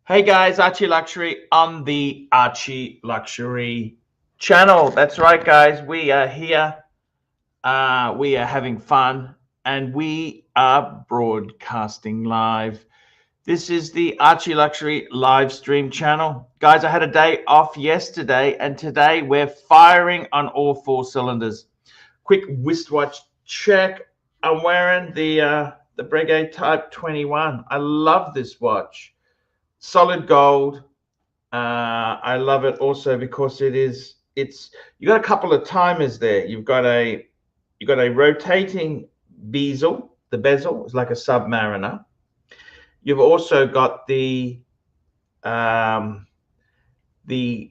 Hey guys, Archie Luxury on the Archie Luxury channel. That's right, guys. We are here. We are having fun and we are broadcasting live. This is the Archie Luxury live stream channel. Guys, I had a day off yesterday and today we're firing on all four cylinders. Quick wristwatch check. I'm wearing the Breguet Type 21. I love this watch. Solid gold. I love it also because you got a couple of timers there. You've got a rotating bezel. The bezel is like a Submariner. You've also got the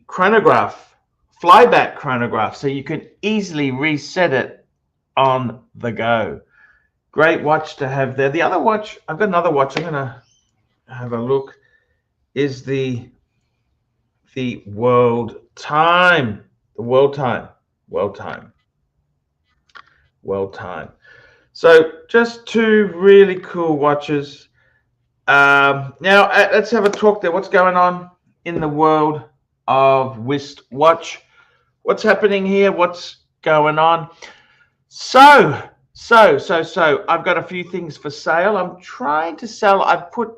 chronograph, flyback chronograph, so you can easily reset it on the go. Great watch to have there. The other watch, I've got another watch. I'm gonna have a look. Is the world time. So just two really cool watches. Now let's have a talk there. What's going on in the world of wristwatch? What's happening here? What's going on? So I've got a few things for sale. I'm trying to sell. I've put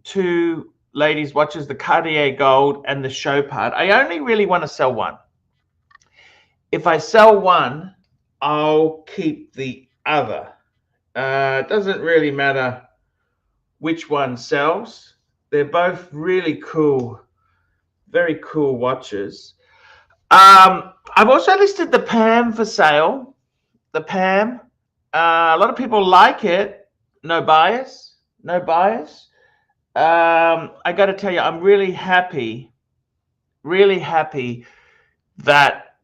two ladies' watches, the Cartier Gold and the Chopard. I only really want to sell one. If I sell one, I'll keep the other. It doesn't really matter which one sells. They're both really cool, very cool watches. I've also listed the PAM for sale. The PAM. A lot of people like it. No bias. No bias. I got to tell you, I'm really happy that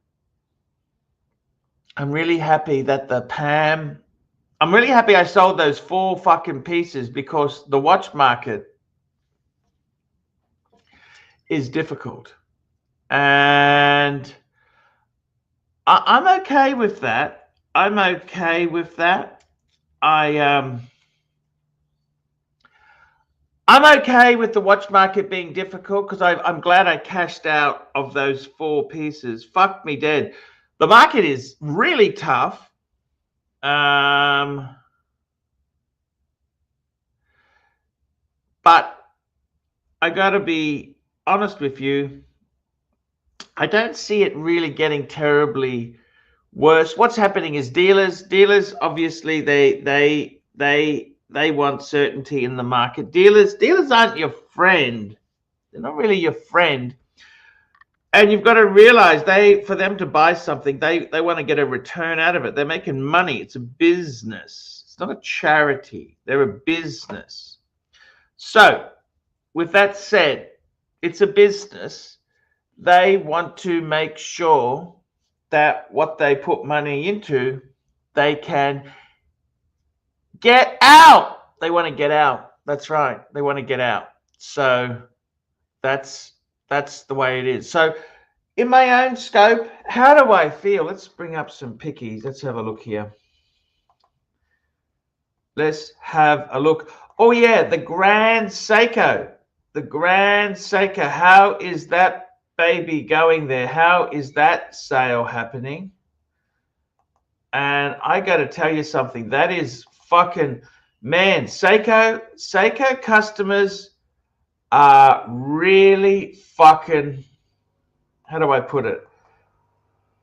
the PAM, I'm really happy I sold those 4 fucking pieces because the watch market is difficult. And I'm okay with that. I'm okay with that. I'm okay with the watch market being difficult because I'm glad I cashed out of those 4 pieces. Fuck me dead. The market is really tough. But I got to be honest with you. I don't see it really getting terribly worse. What's happening is dealers obviously they want certainty in the market. Dealers aren't your friend. They're not really your friend. And you've got to realize for them to buy something, they want to get a return out of it. They're making money. It's a business. It's not a charity. They're a business. So with that said, it's a business. They want to make sure that what they put money into, they can get out. They want to get out. That's right. They want to get out. So that's the way it is. So in my own scope, how do I feel? Let's bring up some pickies. Let's have a look here. Let's have a look. Oh yeah, the Grand Seiko. The Grand Seiko. How is that baby going there? How is that sale happening? And I got to tell you something. That is fucking, man, Seiko customers are really fucking, how do I put it?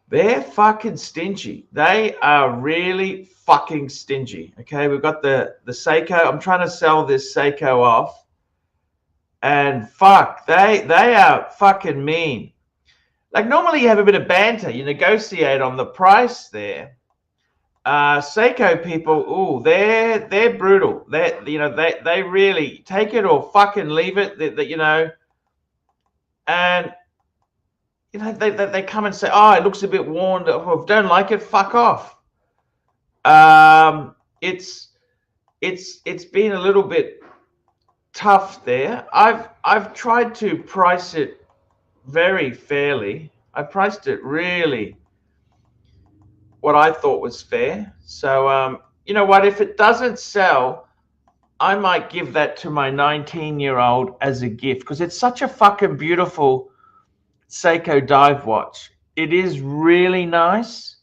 They're fucking stingy. They are really fucking stingy. Okay, we've got the Seiko. I'm trying to sell this Seiko off. And fuck, they are fucking mean. Like normally you have a bit of banter. You negotiate on the price there. Seiko people, oh, they're brutal. They really take it or fucking leave it. And they come and say, oh, it looks a bit worn. Oh, if you don't like it, fuck off. It's been a little bit tough there. I've tried to price it very fairly. I priced it really what I thought was fair. So you know what, if it doesn't sell, I might give that to my 19-year-old as a gift because it's such a fucking beautiful Seiko dive watch. It is really nice.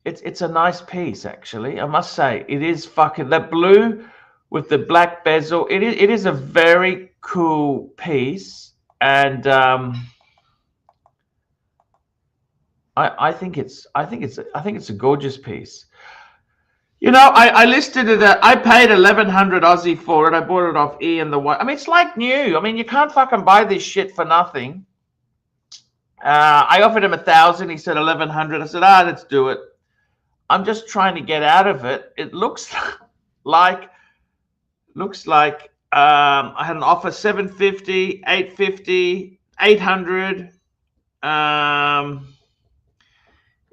It's a nice piece, actually. I must say, it is fucking that blue with the black bezel. It is a very cool piece, and I think it's a gorgeous piece. You know, I listed it at, I paid 1,100 Aussie for it. I bought it off E and the White. I mean, it's like new. I mean, you can't fucking buy this shit for nothing. I offered him 1,000. He said 1,100. I said, let's do it. I'm just trying to get out of it. It looks like I had an offer 750, 850, 800.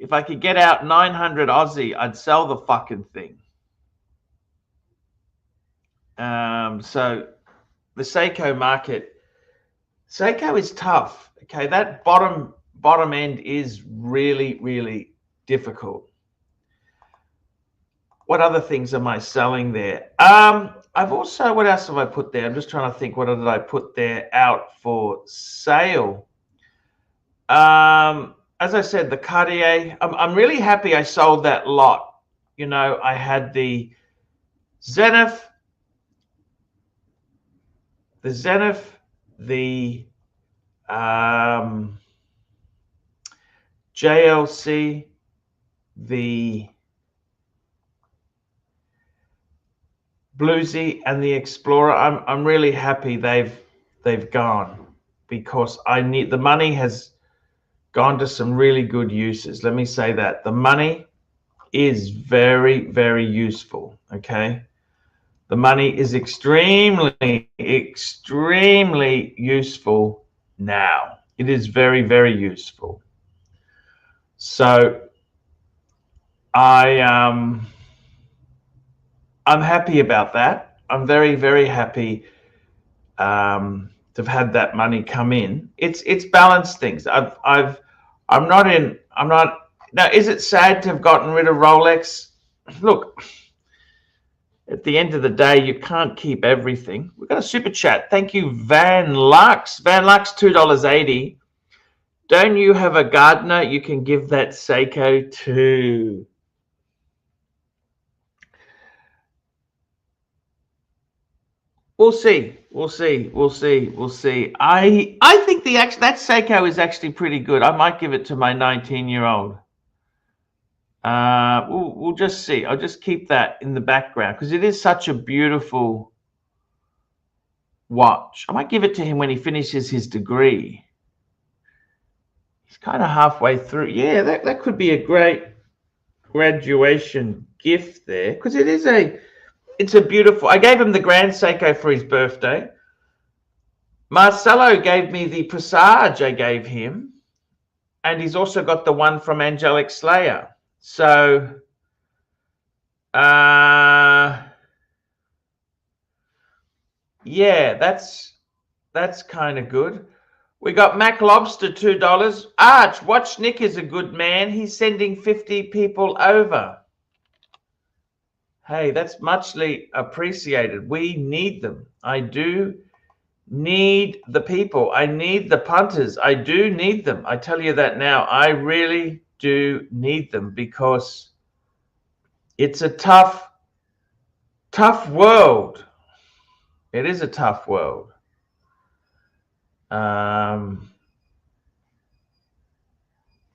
If I could get out 900 Aussie, I'd sell the fucking thing. So the Seiko market, Seiko is tough. Okay, that bottom end is really, really difficult. What other things am I selling there? I've also, what else have I put there? I'm just trying to think, what did I put there out for sale? As I said, the Cartier, I'm really happy I sold that lot. You know, I had the Zenith, the JLC, the Bluesy, and the Explorer. I'm really happy they've gone, because the money has gone to some really good uses. Let me say that the money is very, very useful. Okay, the money is extremely, extremely useful now. It is very, very useful. So I'm happy about that. I'm very, very happy to have had that money come in. It's balanced things. I'm not now. Is it sad to have gotten rid of Rolex? Look, at the end of the day, you can't keep everything. We've got a super chat. Thank you, Van Lux. Van Lux, $2.80. Don't you have a gardener you can give that Seiko to? We'll see. We'll see. We'll see. We'll see. I think that Seiko is actually pretty good. I might give it to my 19-year-old. We'll just see. I'll just keep that in the background because it is such a beautiful watch. I might give it to him when he finishes his degree. He's kind of halfway through. Yeah, that could be a great graduation gift there, because it's a beautiful. I gave him the Grand Seiko for his birthday. Marcelo gave me the Presage I gave him, and he's also got the one from Angelic Slayer. So yeah, that's kind of good. We got Mac Lobster, $2. Arch, Watch Nick is a good man. He's sending 50 people over. Hey, that's muchly appreciated. We need them. I do need the people. I need the punters. I do need them. I tell you that now. I really do need them, because it's a tough world. It is a tough world. Yeah,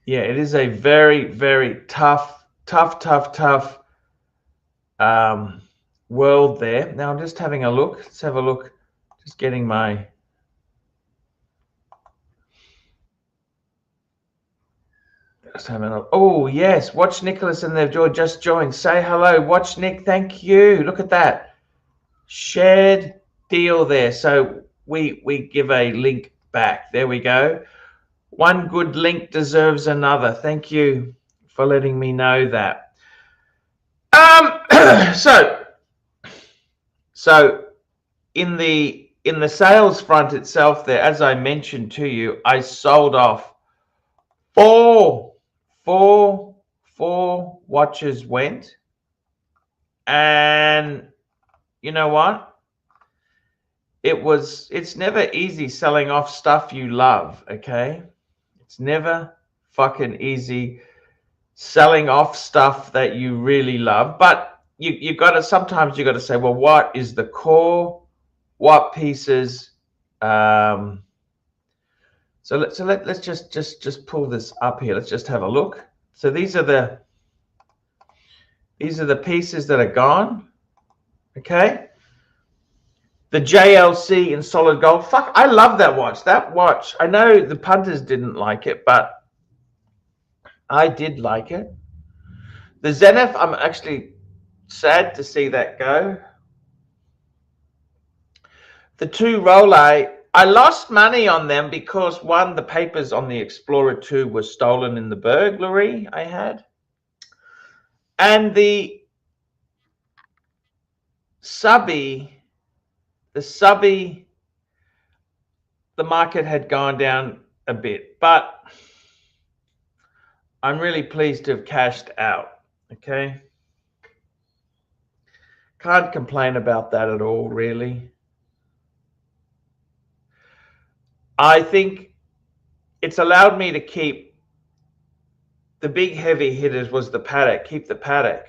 it is a very, very tough world there. Now I'm just having a look. Let's have a look. Just getting my. Just having a. Oh yes, Watch Nicholas and they've just joined. Say hello, Watch Nick. Thank you. Look at that shared deal there. So we give a link back. There we go. One good link deserves another. Thank you for letting me know that. So in the sales front itself there, as I mentioned to you, I sold off four watches went. And you know what? It's never easy selling off stuff you love, okay? It's never fucking easy selling off stuff that you really love. But you got to, sometimes you got to say, well, what is the core? What pieces? So let's just pull this up here. Let's just have a look. So these are the pieces that are gone. Okay. The JLC in solid gold. Fuck, I love that watch. That watch, I know the punters didn't like it, but I did like it. The Zenith, I'm actually sad to see that go. The two Rolex, I lost money on them because, one, the papers on the Explorer 2 were stolen in the burglary I had. And the subby, the market had gone down a bit, but I'm really pleased to have cashed out, okay? Can't complain about that at all, really. I think it's allowed me to keep the big heavy hitters. Was the Patek, keep the Patek.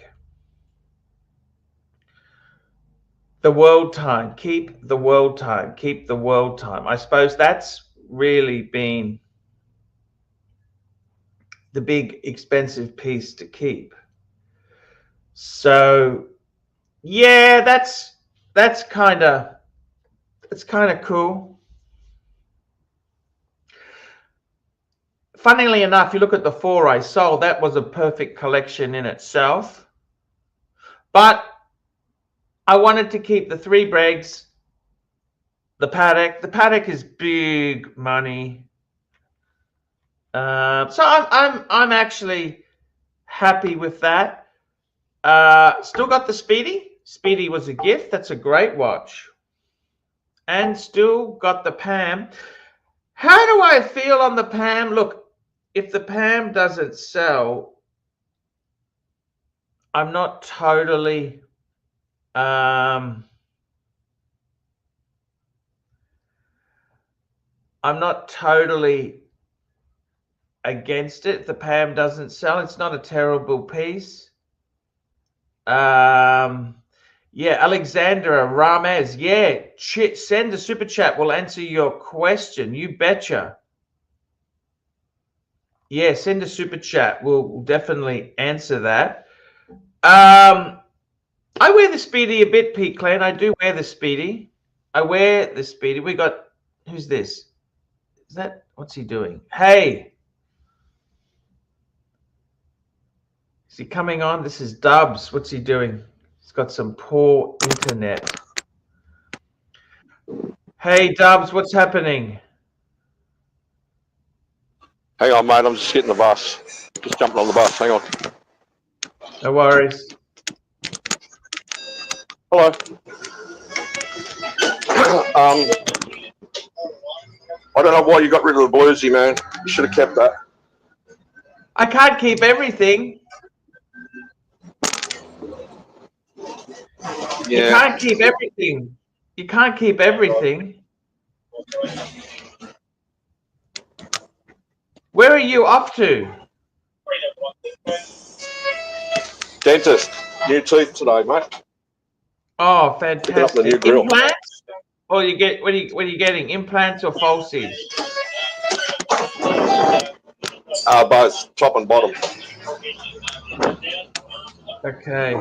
The world time, keep the world time, keep the world time. I suppose that's really been the big expensive piece to keep. So yeah, that's kind of cool. Funnily enough, you look at the 4 I sold, that was a perfect collection in itself. But I wanted to keep the 3 Bregs, the Patek. The Patek is big money. So I'm actually happy with that. Still got the Speedy. Speedy was a gift. That's a great watch. And still got the Pam. How do I feel on the Pam? Look, if the Pam doesn't sell, I'm not totally against it. If the Pam doesn't sell, it's not a terrible piece. Yeah, Alexandra Ramez. Yeah, send a super chat. We'll answer your question. You betcha. Yeah, send a super chat. We'll definitely answer that. I wear the Speedy a bit, Pete Clan. I do wear the Speedy. I wear the Speedy. We got, who's this? Is that, what's he doing? Hey. Is he coming on? This is Dubs. What's he doing? He's got some poor internet. Hey, Dubs, what's happening? Hang on, mate. I'm just getting the bus. Just jumping on the bus. Hang on. No worries. Hello. I don't know why you got rid of the bluesy, man. You should have kept that. I can't keep everything. Yeah. You can't keep everything. You can't keep everything. Where are you off to? Dentist. New teeth today, mate. Oh, Picking up the new fantastic. grill. Implants? Or you get, what are you getting? Implants or falsies? Both top and bottom. Okay.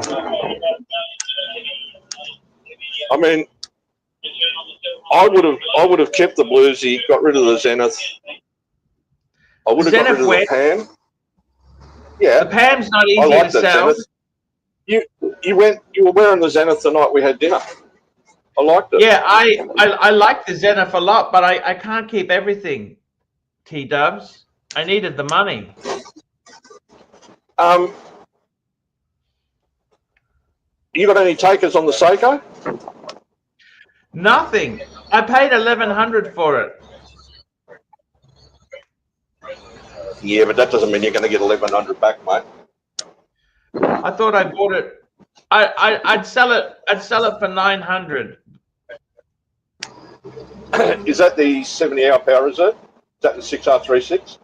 I mean, I would have kept the bluesy, got rid of the Zenith. I would have got rid of the Pam. Yeah. The Pam's not easy to sell. Zenith. You were wearing the Zenith the night we had dinner. I liked it. Yeah, I like the Zenith a lot, but I can't keep everything, T-Dubs. I needed the money. You got any takers on the Seiko? Nothing. I paid $1,100 for it. Yeah, but that doesn't mean you're going to get $1,100 back, mate. I thought I bought it I'd sell it. I'd sell it for 900. Is that the 70-hour power reserve? Is that the 6R36?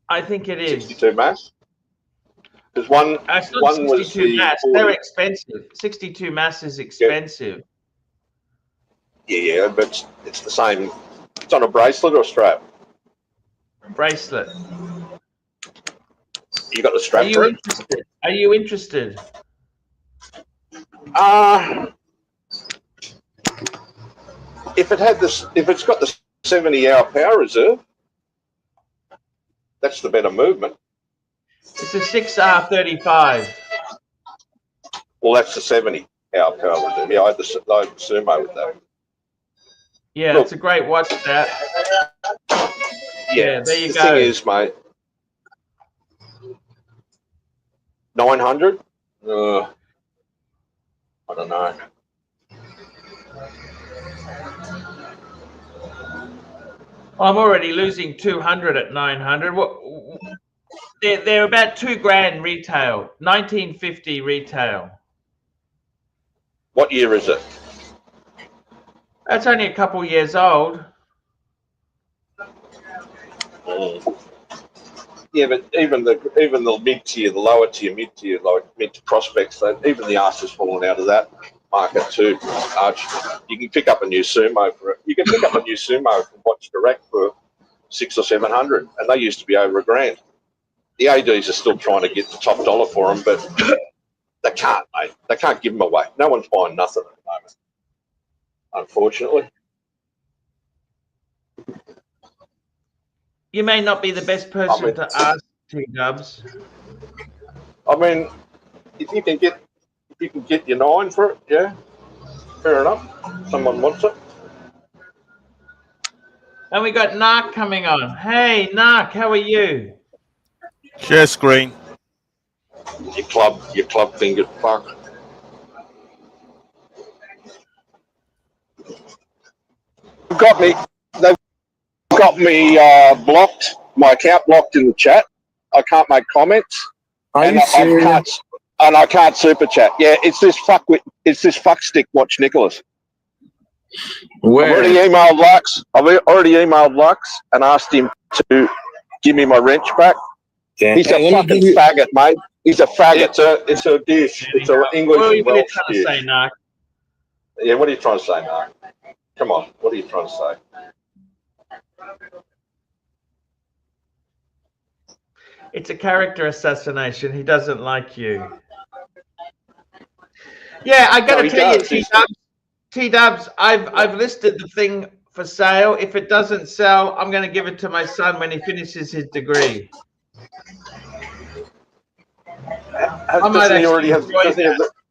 I think it is. 62 mass. Because one was 62 the mass. 40. They're expensive. 62 mass is expensive. Yeah, but it's the same. It's on a bracelet or a strap? Bracelet. You got the strap for it? Are you interested? If it's got the 70-hour power reserve, that's the better movement. It's a 6R35. Well, that's the 70-hour power reserve. Yeah, I had the Sumo with that. Yeah, look, it's a great watch, that. Yeah, there you go. The thing is, mate, 900? I don't know. I'm already losing 200 at 900. They're about $2,000 retail, 1950 retail. What year is it? That's only a couple years old. Yeah, but even the mid tier, the lower tier, mid tier, like mid to prospects, even the arse has fallen out of that market too. Archie, you can pick up a new Sumo for it. You can pick up a new Sumo from Watch Direct for 600 or 700, and they used to be over $1,000. The ADs are still trying to get the top dollar for them, but they can't, mate. They can't give them away. No one's buying nothing at the moment, unfortunately. You may not be the best person to ask, T-Dubs. I mean, if you can get your 9 for it, yeah, fair enough. Someone wants it. And we got Nark coming on. Hey, Nark, how are you? Share screen. Your club fingered fuck. They've got me blocked. My account blocked in the chat. I can't make comments. And I can't super chat. Yeah, it's this fuck stick. Watch Nicholas. Where? I've already emailed Lux and asked him to give me my wrench back. Yeah. He's a fucking faggot, mate. He's a faggot. It's a dish. It's an English and Welsh dish. Say, Nark? Yeah, what are you trying to say, Nark? Come on, what are you trying to say? It's a character assassination. He doesn't like you. Yeah, I got to tell you, T-Dubs, I've listed the thing for sale. If it doesn't sell, I'm going to give it to my son when he finishes his degree.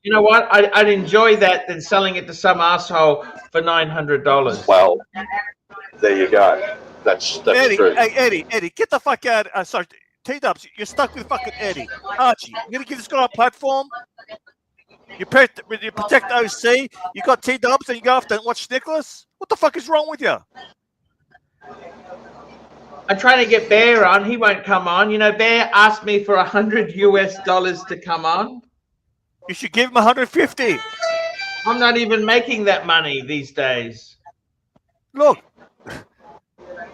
You know what? I'd enjoy that than selling it to some asshole for $900. Well, there you go. That's Eddie, true. Hey, Eddie, get the fuck out. Sorry, T-Dubs, you're stuck with fucking Eddie. Archie, you're going to give this guy a platform? You protect OC, you got T-Dubs, and you go after and watch Nicholas? What the fuck is wrong with you? I'm trying to get Bear on. He won't come on. You know, Bear asked me for $100 US to come on. You should give him 150. I'm not even making that money these days. Look,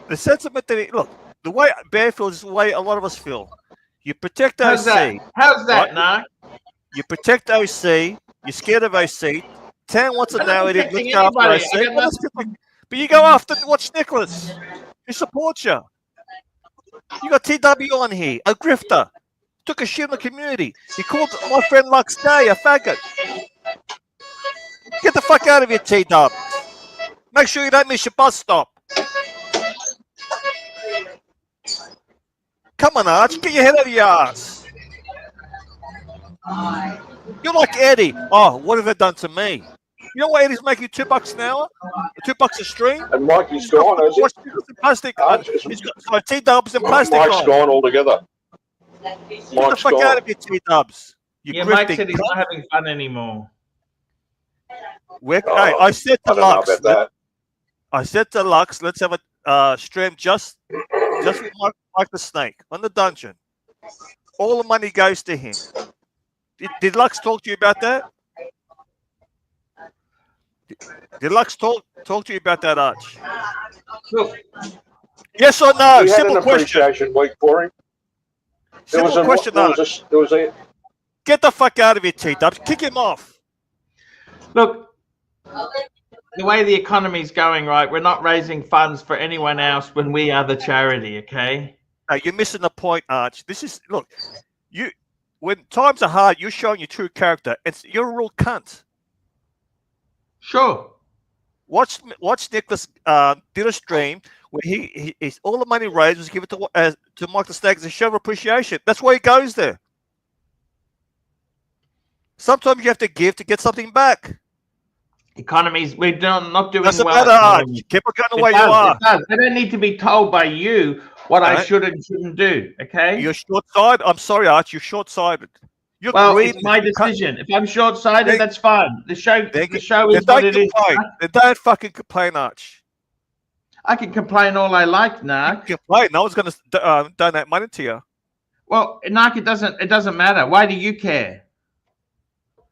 the sentiment look, the way Bear feels is the way a lot of us feel. You protect OC. How's that, Nark? You protect OC. You're scared of OC. Tan wants to know it. Look after OC. But you go after watch Nicholas. He supports you. You got TW on here, a grifter. Took a shit in the community. He called my friend Lux Day a faggot. Get the fuck out of here, T-Dub. Make sure you don't miss your bus stop. Come on, Arch. Get your head out of your ass. You're like Eddie. Oh, what have they done to me? You know what Eddie's making $2 an hour? $2 a stream? And Mikey's gone, has he? Plastic. So T-Dubs and plastic. Mike's gone altogether. Get the fuck out of here, T-Dubs. Yeah, Mike said he's not having fun anymore. Hey, I said to Lux. I said to Lux, let's have a stream just with Mike the Snake on the dungeon. All the money goes to him. Did Lux talk to you about that? Did Lux talk to you about that, Arch? Look, Yes or no? We had Simple an question. appreciation week for him. Simple question, Arch. Get the fuck out of here, T-Dubs. Kick him off. look, the way the economy's going, right, we're not raising funds for anyone else when we are the charity, okay? No, you're missing the point, Arch. This is, look, when times are hard, you're showing your true character. You're a real cunt. Sure. Watch Nicholas did a stream where he's all the money raised was given to Mike the Snake as a show of appreciation. That's why he goes there. Sometimes you have to give to get something back. Economies, we're not doing Doesn't well. matter, Arch. Keep on going the way you are. It does. I don't need to be told by you what I should and shouldn't do, okay? You're short-sighted. I'm sorry, Arch. You're short-sighted. Well, it's my decision. If I'm short-sighted, that's fine. The show is what it is. Then don't fucking complain, Arch. I can complain all I like, Narc. Complain. No one's going to donate money to you. Well, Narc, it doesn't matter. Why do you care?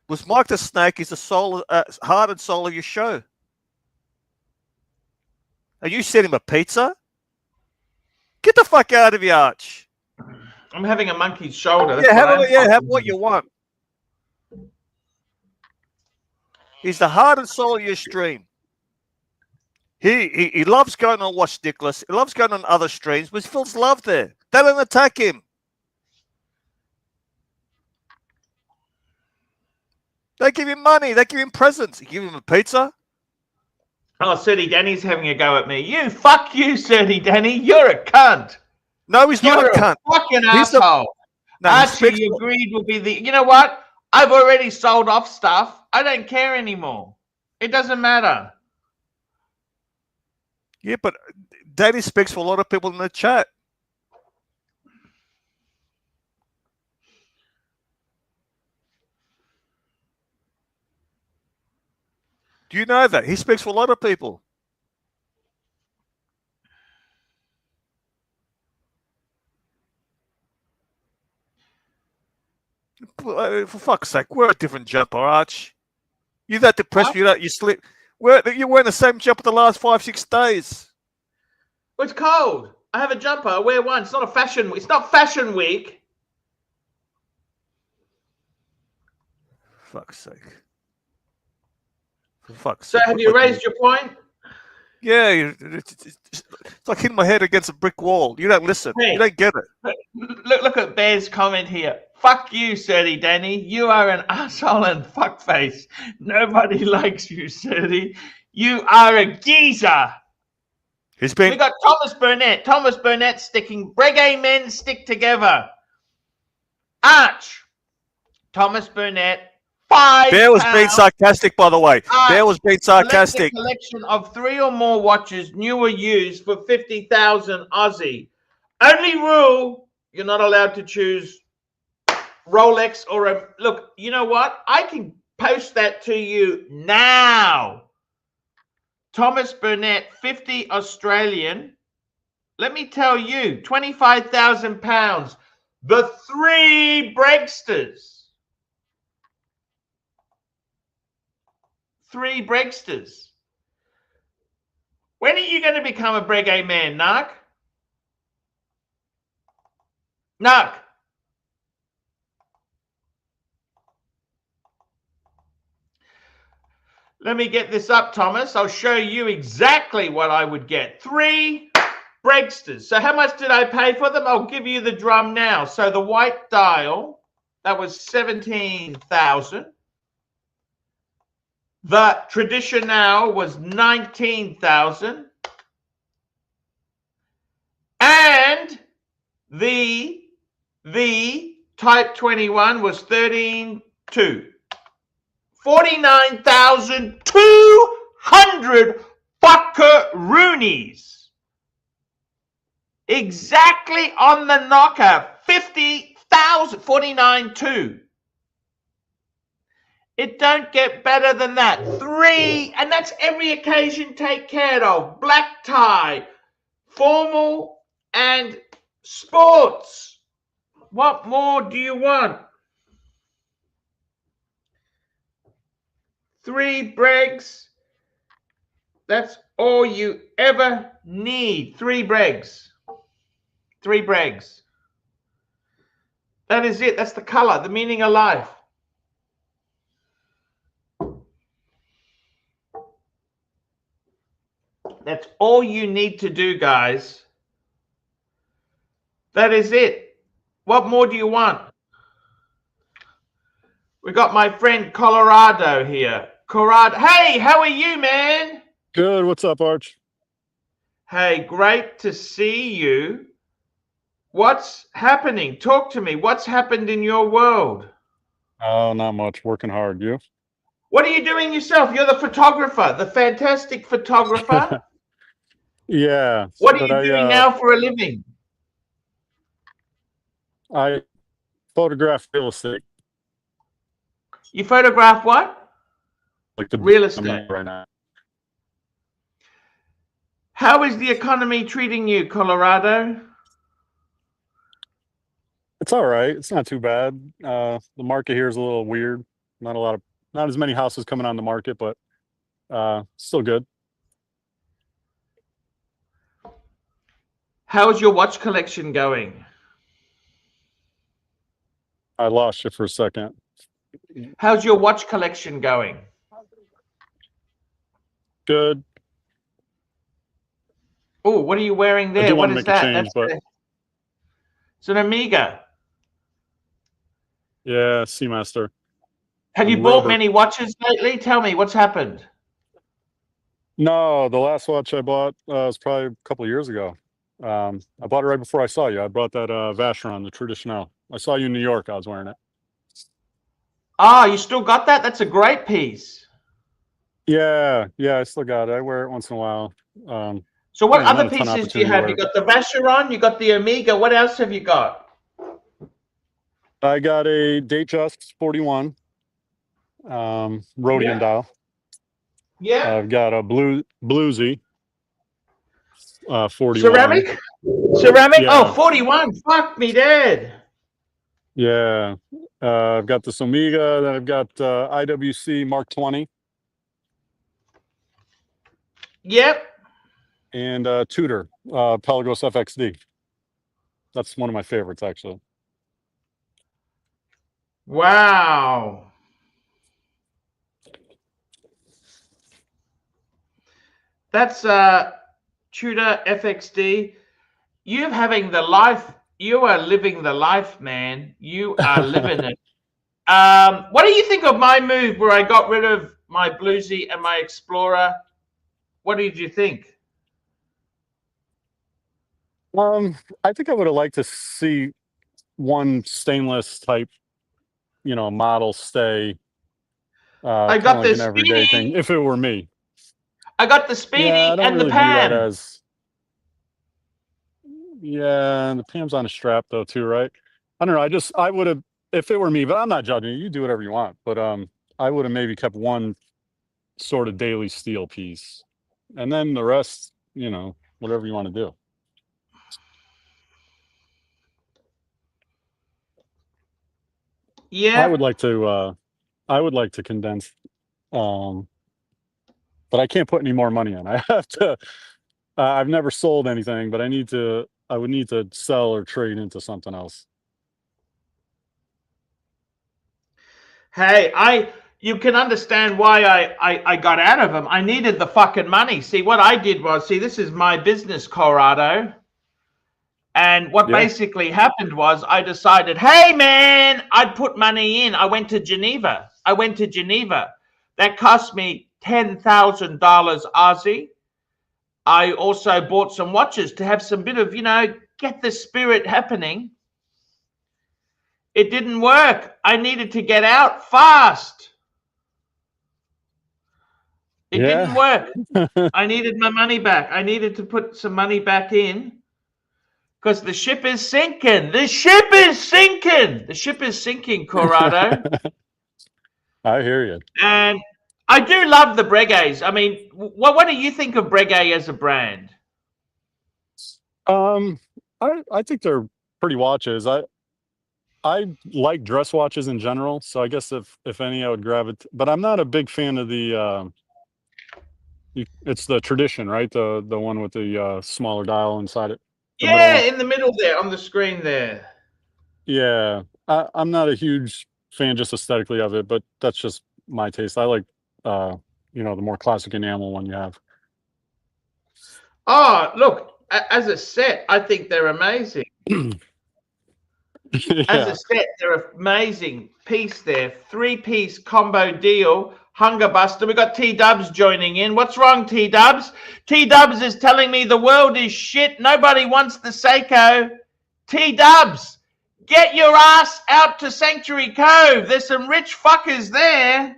Was Mike the Snake is the soul, heart and soul of your show. Are you sending him a pizza? Get the fuck out of here, Arch. I'm having a monkey's shoulder. Have what you want. He's the heart and soul of your stream. He loves going on Watch Nicholas. He loves going on other streams, but he feels love there. They don't attack him. They give him money. They give him presents. You give him a pizza. Oh, Surdy Danny's having a go at me. Fuck you, Surdy Danny. You're a cunt. No, he's not a cunt. Fucking asshole. Archie, you agreed will be the... You know what? I've already sold off stuff. I don't care anymore. It doesn't matter. Yeah, but Danny speaks for a lot of people in the chat. Do you know that? He speaks for a lot of people. For fuck's sake, we're a different jumper, Arch. You're that depressed, you sleep. You're wearing the same jumper the last 5-6 days. Well, it's cold. I have a jumper. I wear one. It's not fashion week. Fuck's sake. For fuck's sake. So have you raised your point? Yeah, it's like hitting my head against a brick wall. You don't listen. Hey, you don't get it. Look at Bear's comment here. Fuck you, Surdy Danny. You are an asshole and fuckface. Nobody likes you, Surdy. You are a geezer. We got Thomas Burnett. Thomas Burnett sticking. Reggae men stick together. Arch. Thomas Burnett. Bear was being sarcastic, by the way. Bear was being sarcastic. A collection of 3 or more watches, new or used, for 50,000 Aussie. Only rule: you're not allowed to choose Rolex or a... Look, you know what? I can post that to you now. Thomas Burnett, 50 Australian. Let me tell you, £25,000. The 3 Bregsters. 3 Bregsters. When are you going to become a Breguet man, Narc? Narc. Let me get this up, Thomas. I'll show you exactly what I would get. 3 Bregsters. So how much did I pay for them? I'll give you the drum now. So the white dial, that was 17,000. The Traditional was 19,000. And the Type 21 was 13,200. 49,200 buckaroonies. Exactly on the knocker. 50,000. 49,200. It don't get better than that. 3, and that's every occasion take care of. Black tie, formal and sports. What more do you want? 3 bregs. That's all you ever need. 3 bregs. 3 bregs. That is it. That's the color, the meaning of life. That's all you need to do, guys. That is it. What more do you want? We got my friend Colorado here. Colorado. Hey, how are you, man? Good. What's up, Arch? Hey, great to see you. What's happening? Talk to me. What's happened in your world? Oh, not much. Working hard. You? What are you doing yourself? You're the photographer, the fantastic photographer. Yeah. What are you doing now for a living? I photograph real estate. You photograph what? Like the real estate right now. How is the economy treating you, Colorado? It's all right. It's not too bad. The market here is a little weird. Not as many houses coming on the market, but still good. How's your watch collection going? I lost you for a second. How's your watch collection going? Good. Oh, what are you wearing there? I do What want to is make a that? change, but It's an Omega. yeah, Seamaster. Have you bought many watches lately? Tell me, what's happened? No, the last watch I bought was probably a couple of years ago. I bought it right before I saw you. I bought that Vacheron, the Traditional. I saw you in New York. I was wearing it. Ah, you still got that? That's a great piece. Yeah, I still got it. I wear it once in a while. So what other pieces do you have? You got the Vacheron, you got the Omega. What else have you got? I got a Datejust 41 Rhodium dial. Yeah. I've got a Bluesy 41. Ceramic? Ceramic? Yeah. Oh, 41. Fuck me dead. Yeah. I've got this Omega. Then I've got IWC Mark 20. Yep. And Tudor Pelagos FXD. That's one of my favorites, actually. Wow. That's Tudor FXD. You're having the life. You are living the life, man. You are living it. What do you think of my move where I got rid of my Bluesy and my Explorer? What did you think? I think I would have liked to see one stainless type, model stay. I got like this an everyday thing. If it were me, I got the Speedy and the Pam. And the Pam's on a strap though too, right? I don't know. I would have, if it were me, but I'm not judging you. You do whatever you want. But I would have maybe kept one sort of daily steel piece, and then the rest, whatever you want to do. Yeah, I would like to condense, but I can't put any more money in. I have to. I've never sold anything, but I would need to sell or trade into something else. Hey, you can understand why I got out of them. I needed the fucking money. See, what I did was, this is my business, Colorado. And what basically happened was I decided, hey, man, I'd put money in. I went to Geneva. That cost me $10,000 Aussie. I also bought some watches to have some bit of, get the spirit happening. It didn't work. I needed to get out fast. It didn't work. I needed my money back. I needed to put some money back in because the ship is sinking. The ship is sinking. The ship is sinking, Colorado. I hear you. And I do love the Breguets. I mean, what do you think of Breguet as a brand? I think they're pretty watches. I like dress watches in general, so I guess if any, I would grab it. But I'm not a big fan of the. It's the tradition, right? The one with the smaller dial inside it. The middle Yeah, one. in the middle there on the screen there. Yeah, I'm not a huge fan just aesthetically of it, but that's just my taste. I like, you know, the more classic enamel one you have. Oh, look, as a set, I think they're amazing. As a Yeah. set, they're an amazing piece there. 3-piece combo deal. Hunger Buster. We got T-Dubs joining in. What's wrong, T-Dubs? T-Dubs is telling me the world is shit. Nobody wants the Seiko. T-Dubs, get your ass out to Sanctuary Cove. There's some rich fuckers there.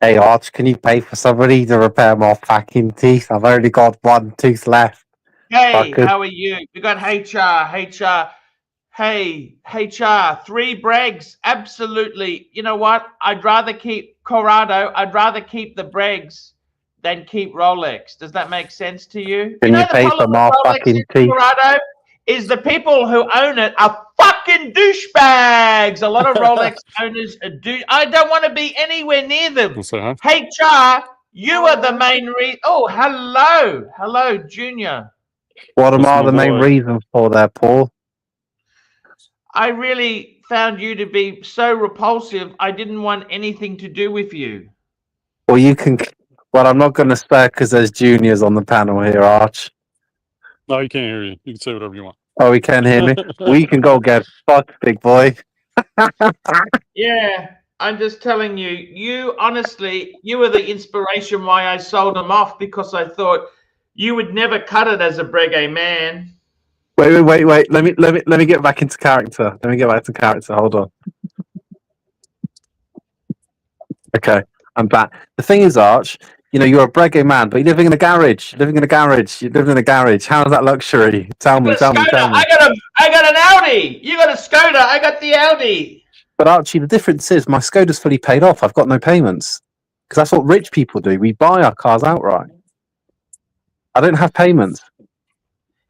Hey, Arch, can you pay for somebody to repair my fucking teeth? I've only got one tooth left. Hey, Fuckers. how are you? We got HR. Hey, HR, 3 Bregs. Absolutely. You know what? I'd rather keep Corrado. I'd rather keep the Bregs than keep Rolex. Does that make sense to you? Can you The pay problem for my with Rolex fucking is, teeth? Corrado, is the people who own it are fucking douchebags. A lot of Rolex owners are I don't want to be anywhere near them. We'll say, huh? HR, you are the main reason. Oh, hello. Hello, Junior. What am That's I my the main boy. reason for that, Paul? I really found you to be so repulsive. I didn't want anything to do with you. Well, you can. Well, I'm not going to spare because there's juniors on the panel here, Arch. No, you can't hear you. You can say whatever you want. Oh, he can hear me. We can go get fucked, big boy. Yeah, I'm just telling you. You honestly, you were the inspiration why I sold them off, because I thought you would never cut it as a Breguet man. Wait. Let me get back into character. Hold on. Okay, I'm back. The thing is, Arch, you know, you're a Breguet man, but you're living in a garage. You're living in a garage. How's that luxury? Tell me. I got an Audi. You got a Skoda. I got the Audi. But Archie, the difference is my Skoda's fully paid off. I've got no payments. Because that's what rich people do. We buy our cars outright. I don't have payments.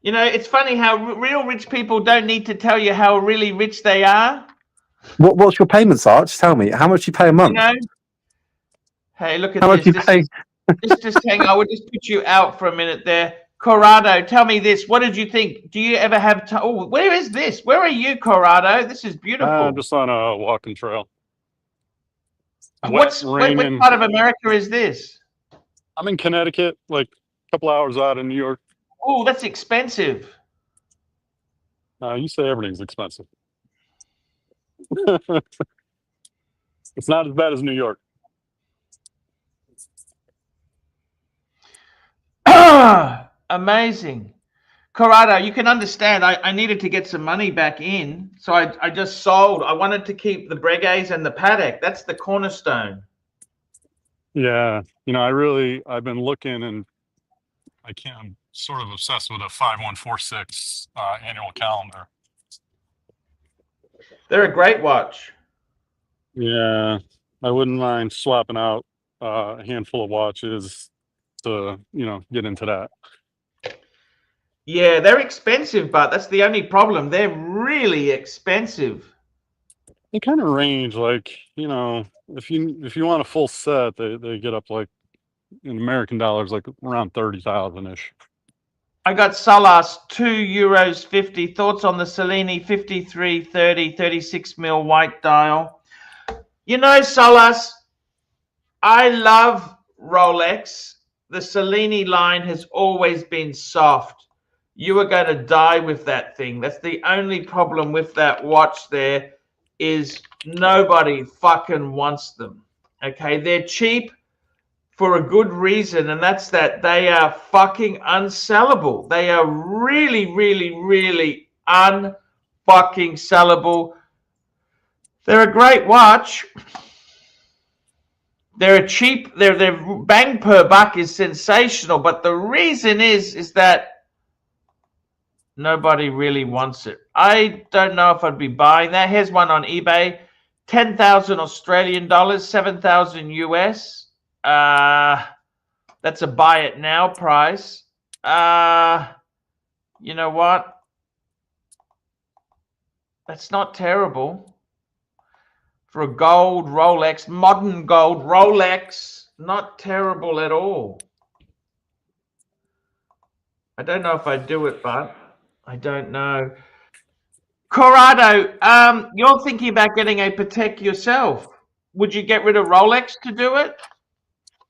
You know, it's funny how real rich people don't need to tell you how really rich they are. What's your payments, Arch? Tell me. How much you pay a month? You know? Hey, look at How much this. you pay? Just hang on. I would just put you out for a minute there. Corrado, tell me this. What did you think? Do you ever have time? Oh, where is this? Where are you, Corrado? This is beautiful. Just on a walking trail. Which part of America is this? I'm in Connecticut, like a couple hours out of New York. Oh, that's expensive. You say everything's expensive. It's not as bad as New York. Amazing. Corrado, you can understand I needed to get some money back in, so I just sold. I wanted to keep the Breguets and the Patek. That's the cornerstone. Yeah, you know, I've been looking, and I'm sort of obsessed with a 5146 annual calendar. They're a great watch. Yeah, I wouldn't mind swapping out a handful of watches to, you know, get into that. Yeah, they're expensive, but that's the only problem. They're really expensive. They kind of range, like, you know, if you want a full set, they get up like in American dollars, like around 30,000-ish. I got Salas, €2.50. Thoughts on the Cellini 5330 36 mil white dial? You know, Salas, I love Rolex. The Cellini line has always been soft. You are going to die with that thing. That's the only problem with that watch there, is nobody fucking wants them. Okay, they're cheap for a good reason, and that's that they are fucking unsellable. They are really, really, really unfucking sellable. They're a great watch. They're cheap. Their bang per buck is sensational, but the reason is that nobody really wants it. I don't know if I'd be buying that. Here's one on eBay, 10,000 Australian dollars, 7,000 US. That's a buy it now price. You know what? That's not terrible. For a gold Rolex, modern gold Rolex, not terrible at all. I don't know if I'd do it, but I don't know. Corrado, you're thinking about getting a Patek yourself. Would you get rid of Rolex to do it?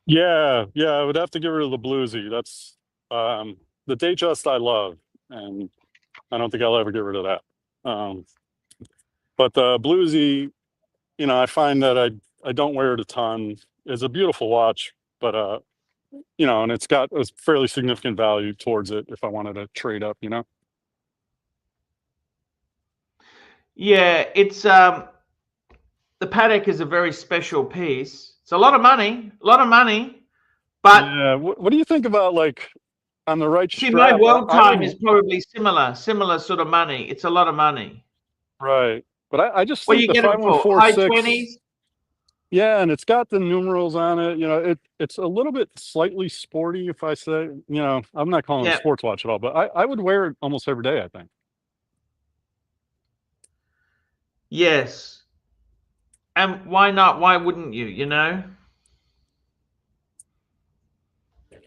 Yeah, I would have to get rid of the bluesy. That's the Datejust I love, and I don't think I'll ever get rid of that. But the bluesy, you know, I find that I don't wear it a ton. It's a beautiful watch, but you know, and it's got a fairly significant value towards it if I wanted to trade up, you know. Yeah, it's the Patek is a very special piece. It's a lot of money, but Yeah, what do you think about, like, on the right see, my strap? world I time would, is probably similar sort of money. It's a lot of money. right, but I just What think do you the get it for? High 5146. 20s? Yeah, and it's got the numerals on it. You know, it's a little bit slightly sporty, if I say. You know, I'm not calling it a Yeah. sports watch at all, but I would wear it almost every day, I think. Yes. And why not? Why wouldn't you, you know? The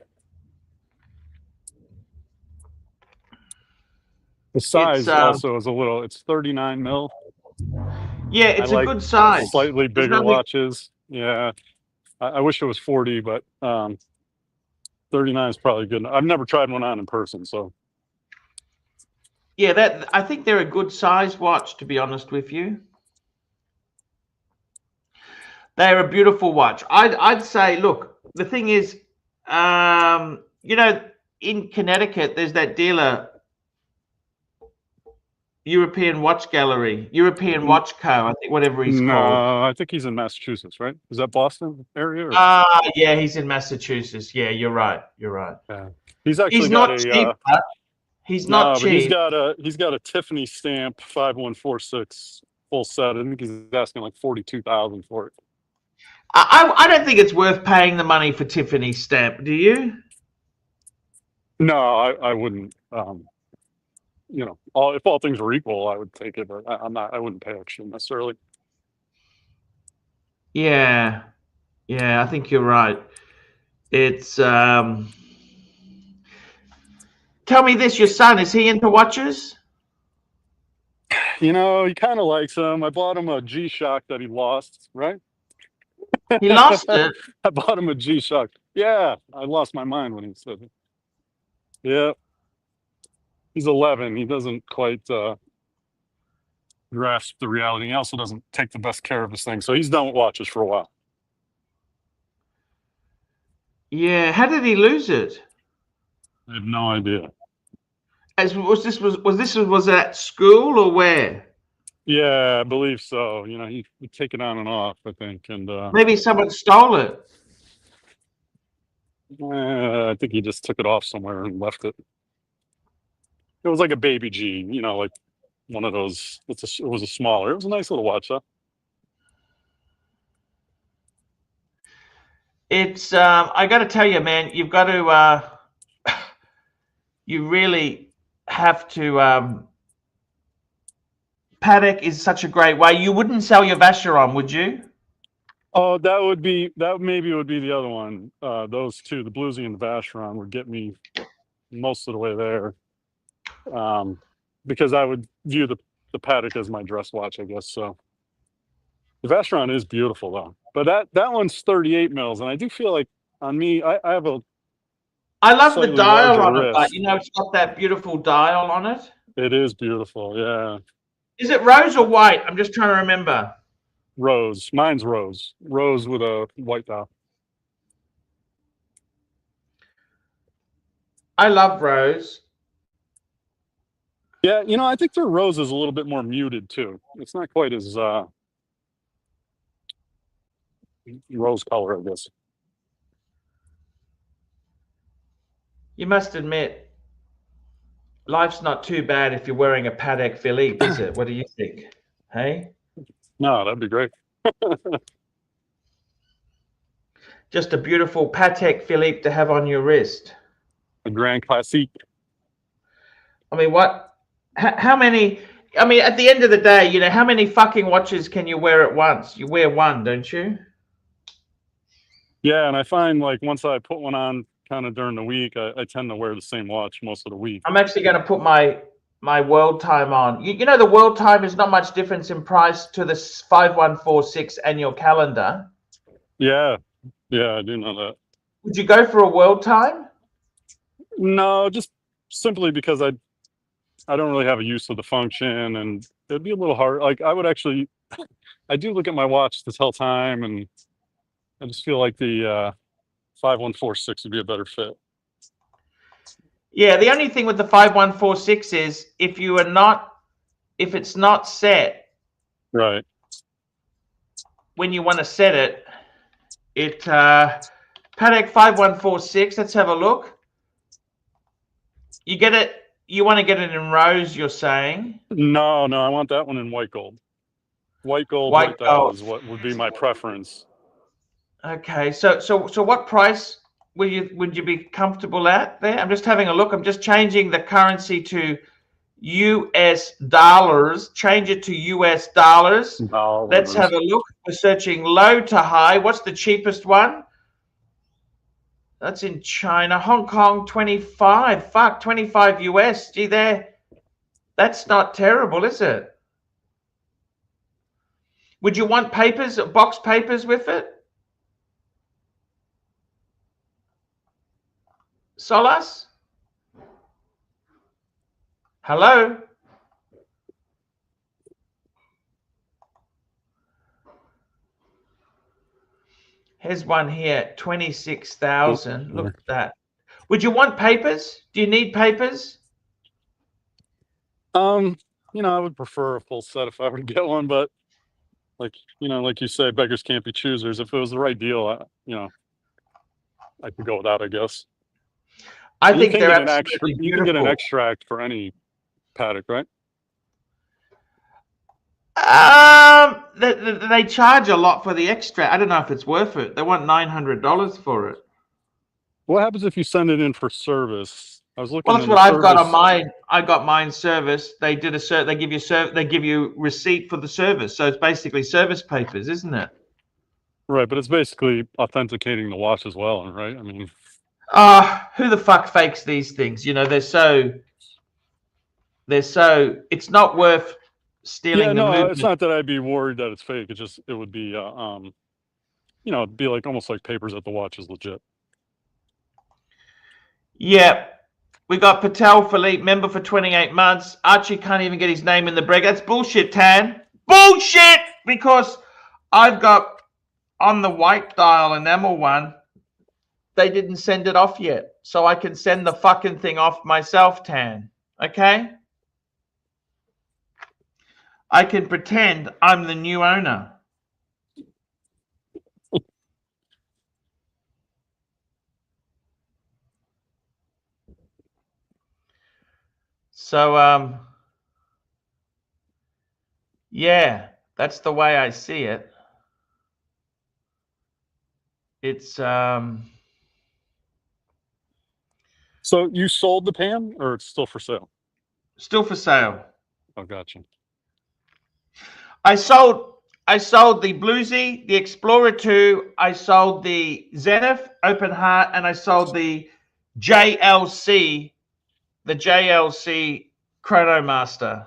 It's size also is a little. It's 39 mil. yeah, I it's a like good size. slightly There's bigger nothing, watches. Yeah, I wish it was 40, but 39 is probably good. I've never tried one on in person, so. yeah, that I think they're a good size watch, to be honest with you. They're a beautiful watch. I'd say, look, the thing is, you know, in Connecticut, there's that dealer, European Watch Gallery, European Watch Co. I think whatever he's called. No, I think he's in Massachusetts, right? Is that Boston area? Yeah, he's in Massachusetts. Yeah, you're right. You're right. Yeah. He's actually He's got not a cheap. He's not no, but cheap. he's got a Tiffany stamp 5146 full set. I think he's asking like 42,000 for it. I don't think it's worth paying the money for Tiffany's stamp. Do you? No, I wouldn't. You know, if all things were equal, I would take it, but I'm not. I wouldn't pay extra necessarily. Yeah, I think you're right. It's tell me this, your son, is he into watches? You know, he kind of likes them. I bought him a G-Shock that he lost, right? He lost it. I bought him a G-Shock. Yeah, I lost my mind when he said it. Yeah. He's 11. He doesn't quite grasp the reality. He also doesn't take the best care of his thing. So he's done with watches for a while. Yeah, how did he lose it? I have no idea. Was this at school or where? Yeah, I believe so. You know, he'd take it on and off, I think. And Maybe someone stole it. I think he just took it off somewhere and left it. It was like a baby G, you know, like one of those. It was a smaller. It was a nice little watch, though. It's I got to tell you, man, you've got to you really have to. Patek is such a great way. You wouldn't sell your Vacheron, would you? Oh, maybe would be the other one. Those two, the bluesy and the Vacheron, would get me most of the way there. Because I would view the Patek as my dress watch, I guess. So the Vacheron is beautiful though, but that one's 38 mils, and I do feel like on me, I have a. I love the dial on it, wrist. but you know, it's got that beautiful dial on it. It is beautiful, yeah. Is it rose or white? I'm just trying to remember. Rose. Mine's rose. Rose with a white dial. I love rose. Yeah, you know, I think their rose is a little bit more muted too. It's not quite as rose color, I guess. You must admit, life's not too bad if you're wearing a Patek Philippe, is it? What do you think? Hey? No, that'd be great. Just a beautiful Patek Philippe to have on your wrist. A Grand Classique. I mean, what? How many? I mean, at the end of the day, you know, how many fucking watches can you wear at once? You wear one, don't you? Yeah, and I find like once I put one on kind of during the week, I tend to wear the same watch most of the week. I'm actually going to put my world time on. You know, the world time is not much difference in price to the 5146 annual calendar. Yeah, I do know that. Would you go for a world time? No, just simply because I don't really have a use of the function, and it'd be a little hard. Like I would actually, I do look at my watch to tell time, and I just feel like the 5146 would be a better fit. Yeah, the only thing with the 5146 is if it's not set, Right. when you want to set it, Patek 5146, let's have a look. You get it, you want to get it in rose, you're saying? No, I want that one in white gold. White gold dial is what would be my preference. Okay, so what price would you be comfortable at there? I'm just having a look. I'm just changing the currency to US dollars. Change it to US dollars. Let's have a look. We're searching low to high. What's the cheapest one? That's in China. Hong Kong, 25. Fuck, 25 US. Gee, that's not terrible, is it? Would you want papers, box papers with it? Solas? Hello? Here's one here, 26,000. Look at that. Would you want papers? Do you need papers? You know, I would prefer a full set if I were to get one, but like, you know, like you say, beggars can't be choosers. If it was the right deal, you know, I could go without, I guess. I think they're absolutely beautiful. You can get an extract for any Patek, right? They charge a lot for the extra. I don't know if it's worth it. They want $900 for it. What happens if you send it in for service? I was looking. Well, that's what I've got on mine. I got mine serviced. They did a they give you receipt for the service. So it's basically service papers, isn't it? Right, but it's basically authenticating the watch as well, right? I mean, who the fuck fakes these things? You know, they're so. It's not worth stealing. Yeah, no, it's not that I'd be worried that it's fake. It just, it would be, you know, it'd be like almost like papers that the watch is legit. Yeah, we got Patek Philippe, member for 28 months. Archie can't even get his name in the break. That's bullshit, Tan. Bullshit! Because I've got on the white dial enamel one, they didn't send it off yet. So I can send the fucking thing off myself, Tan. Okay? I can pretend I'm the new owner. So, yeah, that's the way I see it. It's, So you sold the pan, or it's still for sale? Still for sale. Oh, gotcha. I sold the Bluesy, the Explorer 2, I sold the Zenith Open Heart, and I sold the JLC Chronomaster.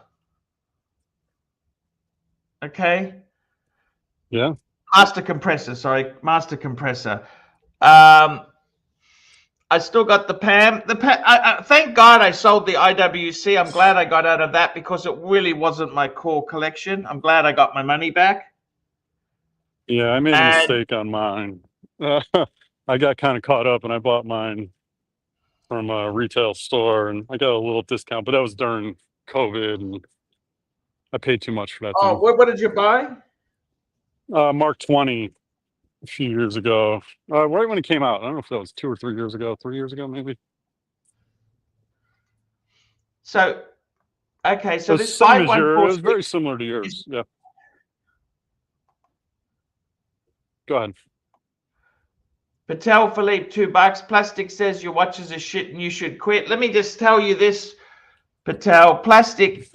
Okay? Yeah. Master compressor. I still got the PAM. Thank God I sold the IWC. I'm glad I got out of that because it really wasn't my core collection. I'm glad I got my money back. Yeah, I made a mistake on mine. I got kind of caught up and I bought mine from a retail store and I got a little discount, but that was during COVID and I paid too much for that thing. What did you buy? Mark 20 a few years ago, right when it came out. I don't know if that was 2 or 3 years ago, 3 years ago, maybe. So, okay, so this same as yours. It was very similar to yours. Yeah. Go ahead. Patek Philippe, $2. Plastic says your watches are shit and you should quit. Let me just tell you this, Patel. Plastic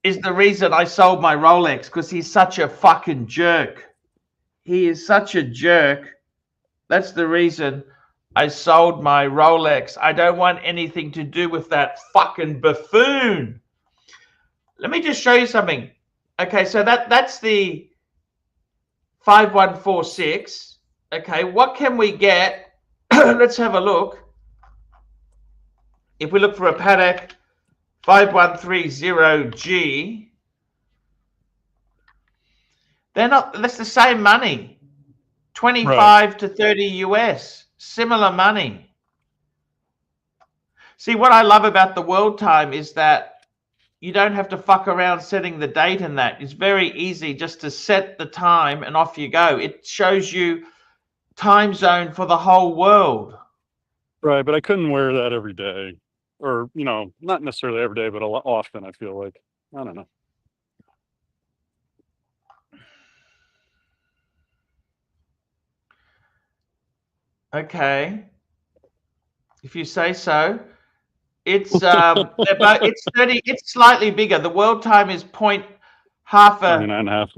is the reason I sold my Rolex, because he's such a fucking jerk. He is such a jerk. That's the reason I sold my Rolex. I don't want anything to do with that fucking buffoon. Let me just show you something. Okay, so that's the 5146. Okay, what can we get? Let's have a look. If we look for a Patek 5130G, that's the same money. 25 to 30 US, similar money. See, what I love about the world time is that you don't have to fuck around setting the date and that. It's very easy just to set the time and off you go. It shows you time zone for the whole world. Right, but I couldn't wear that every day. Or, you know, not necessarily every day, but a lot often, I feel like. I don't know. Okay. If you say so. It's it's 30, it's slightly bigger. The world time is half a 39.5.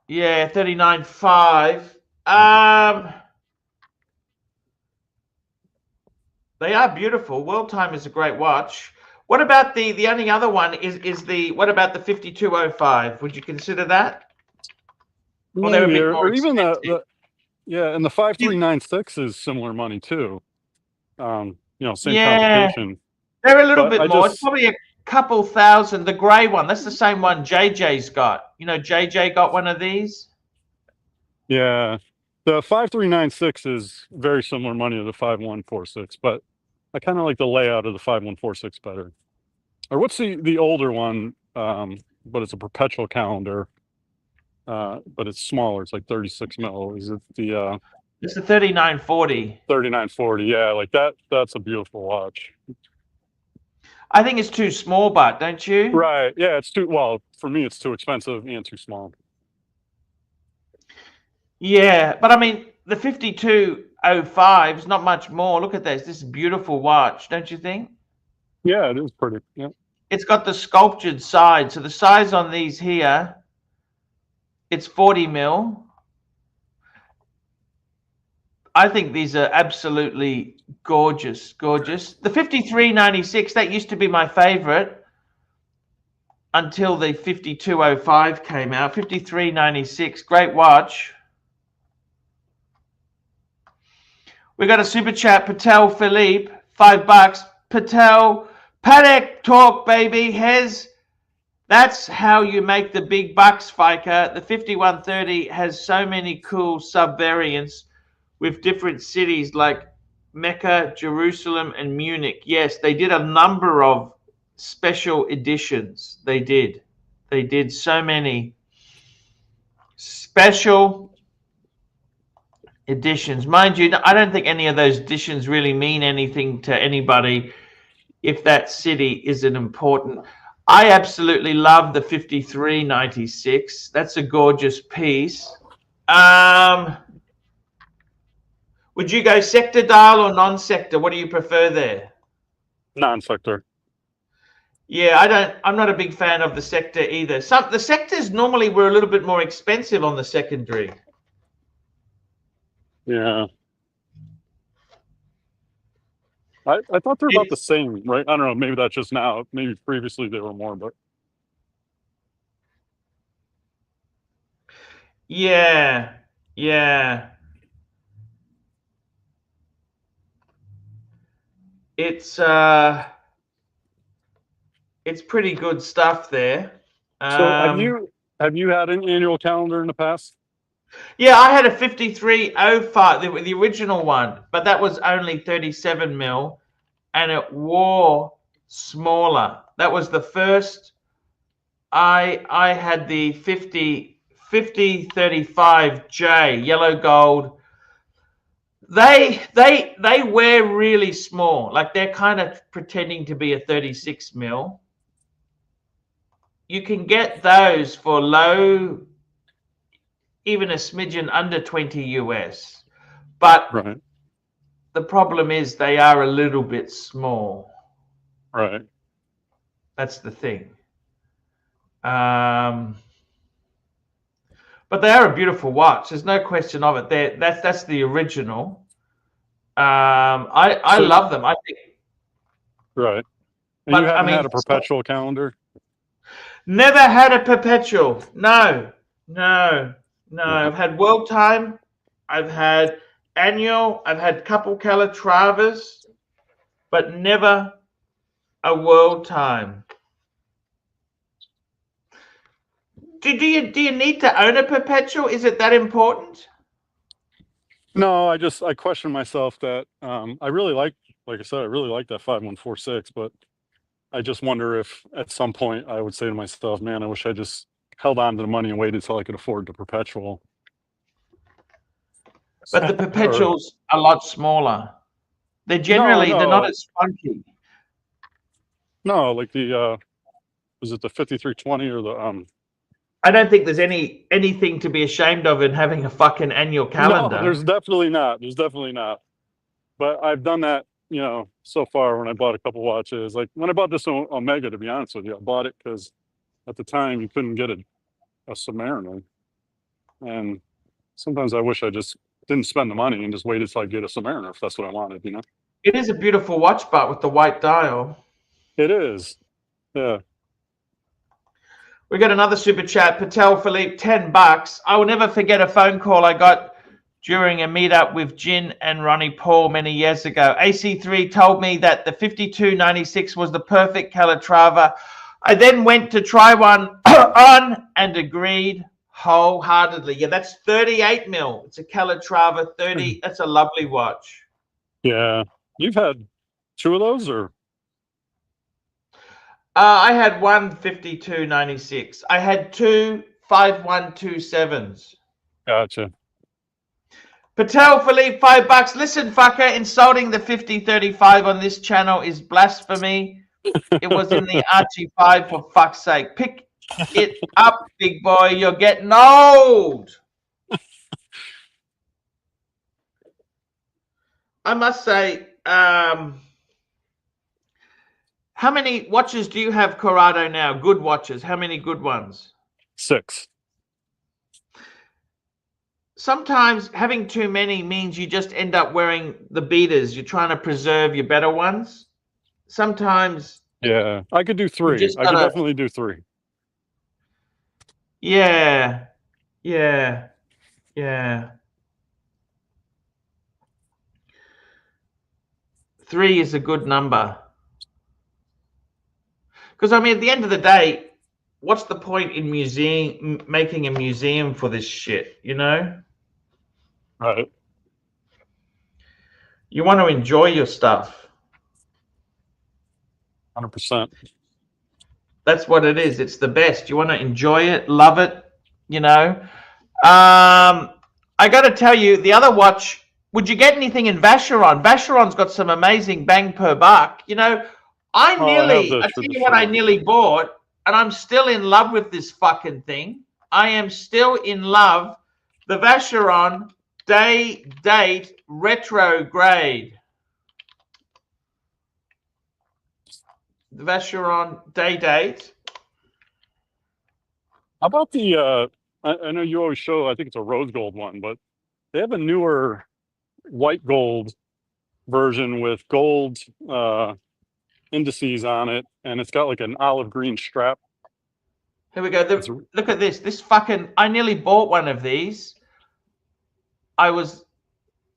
Yeah, 39.5. They are beautiful. World time is a great watch. What about the only other one is the what about the 5205? Would you consider that? Well, they're a Maybe, bit more or even expensive. yeah, and the 5396 is similar money too. You know, same Yeah, complication. they're a little But bit I more. It's just, probably a couple thousand. The grey one, that's the same one JJ's got. You know, JJ got one of these. yeah, the 5396 is very similar money to the 5146, but I kind of like the layout of the 5146 better. Or what's the older one? But it's a perpetual calendar. But it's smaller. It's like 36 mil. Is it the It's the 3940. 3940? Yeah, like that. That's a beautiful watch. I think it's too small, but don't you? Right. Yeah, it's too, well, for me, it's too expensive and too small. Yeah, but I mean, the 5205 is not much more. Look at this. This is a beautiful watch, don't you think? Yeah, it is pretty. Yeah. It's got the sculptured side. So the size on these here, it's 40 mil. I think these are absolutely gorgeous, gorgeous. The 5396, that used to be my favorite until the 5205 came out. 5396, great watch. We got a super chat, Patek Philippe, $5. Patek, Patek talk, baby. That's how you make the big bucks, Fiker. The 5130 has so many cool sub variants with different cities like Mecca, Jerusalem, and Munich. Yes, they did a number of special editions. They did. They did so many special editions. Mind you, I don't think any of those editions really mean anything to anybody if that city isn't important. I absolutely love the 5396. That's a gorgeous piece. Would you go sector dial or non-sector? What do you prefer there? Non-sector. Yeah, I'm not a big fan of the sector either. The sectors normally were a little bit more expensive on the secondary. Yeah. I thought they're about the same, right? I don't know. Maybe that's just now. Maybe previously they were more, but. Yeah, yeah. It's pretty good stuff there. So have you had an annual calendar in the past? Yeah, I had a 5305, the original one, but that was only 37 mil, and it wore smaller. That was the first. I had the 5035J, yellow gold. They wear really small, like they're kind of pretending to be a 36 mil. You can get those for low, even a smidgen under 20 US, but Right. the problem is they are a little bit small. Right. That's the thing. But they are a beautiful watch. There's no question of it. That's the original. I So, love them. I think. right. And But you I haven't mean, had a perpetual calendar? never had a perpetual. No, no, no. Yeah. I've had world time. I've had annual. I've had couple Calatravas, but never a world time. Do you need to own a perpetual? Is it that important? No, I question myself that I really like I said, I really like that 5146, but I just wonder if at some point I would say to myself, man, I wish I just held on to the money and waited till I could afford the perpetual. But the perpetual's a lot smaller. They're they're not as funky. No, like the was it the 5320 or the I don't think there's anything to be ashamed of in having a fucking annual calendar. No, there's definitely not. There's definitely not. But I've done that, you know, so far when I bought a couple watches. Like when I bought this Omega, to be honest with you, I bought it because at the time you couldn't get a Submariner. And sometimes I wish I just didn't spend the money and just waited till I get a Submariner if that's what I wanted, you know? It is a beautiful watch, but with the white dial. It is. Yeah. We got another super chat. Patek Philippe, $10. I will never forget a phone call I got during a meetup with Jin and Ronnie Paul many years ago. AC3 told me that the 5296 was the perfect Calatrava. I then went to try one on and agreed wholeheartedly. Yeah, that's 38 mil. It's a Calatrava 30. That's a lovely watch. Yeah. You've had two of those, or? I had one 5296. I had two 5127s. Gotcha. Patek Philippe, $5. Listen, fucker, insulting the 5035 on this channel is blasphemy. It was in the Archie 5, for fuck's sake. Pick it up, big boy. You're getting old. I must say, how many watches do you have, Corrado, now? Good watches. How many good ones? 6. Sometimes having too many means you just end up wearing the beaters. You're trying to preserve your better ones. Sometimes. Yeah, I could do 3. I could definitely do 3. Yeah. Yeah. Yeah. 3 is a good number. Because, I mean, at the end of the day, what's the point in making a museum for this shit, you know? Right. You want to enjoy your stuff. 100%. That's what it is. It's the best. You want to enjoy it, love it, you know? I got to tell you, the other watch, would you get anything in Vacheron? Vacheron's got some amazing bang per buck. You know, I tell you what I nearly bought, and I'm still in love with this fucking thing. I am still in love. The Vacheron Day-Date Retrograde. The Vacheron Day-Date. How about the, I know you always show, I think it's a rose gold one, but they have a newer white gold version with gold indices on it, and it's got like an olive green strap. Here we go. Look at this. This fucking, I nearly bought one of these.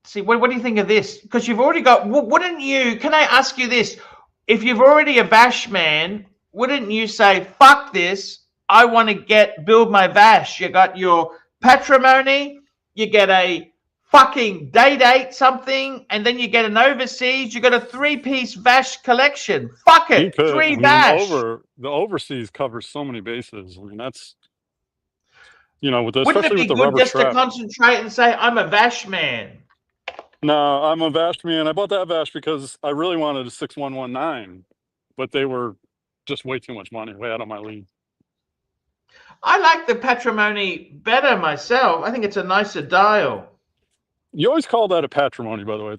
See, what do you think of this? Because you've already got, wouldn't you, can I ask you this? If you've already a Vash man, wouldn't you say, fuck this, I want to build my Vash? You got your Patrimony, you get a fucking Day-Date something, and then you get an Overseas, you got a 3-piece Vash collection. Fuck it, 3 Vash. The Overseas covers so many bases. I mean, that's, you know, with the, wouldn't especially it be with the good rubber just strap. to concentrate and say, I'm a Vash man? No, I'm a Vash man. I bought that Vash because I really wanted a 6119, but they were just way too much money, way out of my league. I like the Patrimony better myself. I think it's a nicer dial. You always call that a Patrimony, by the way.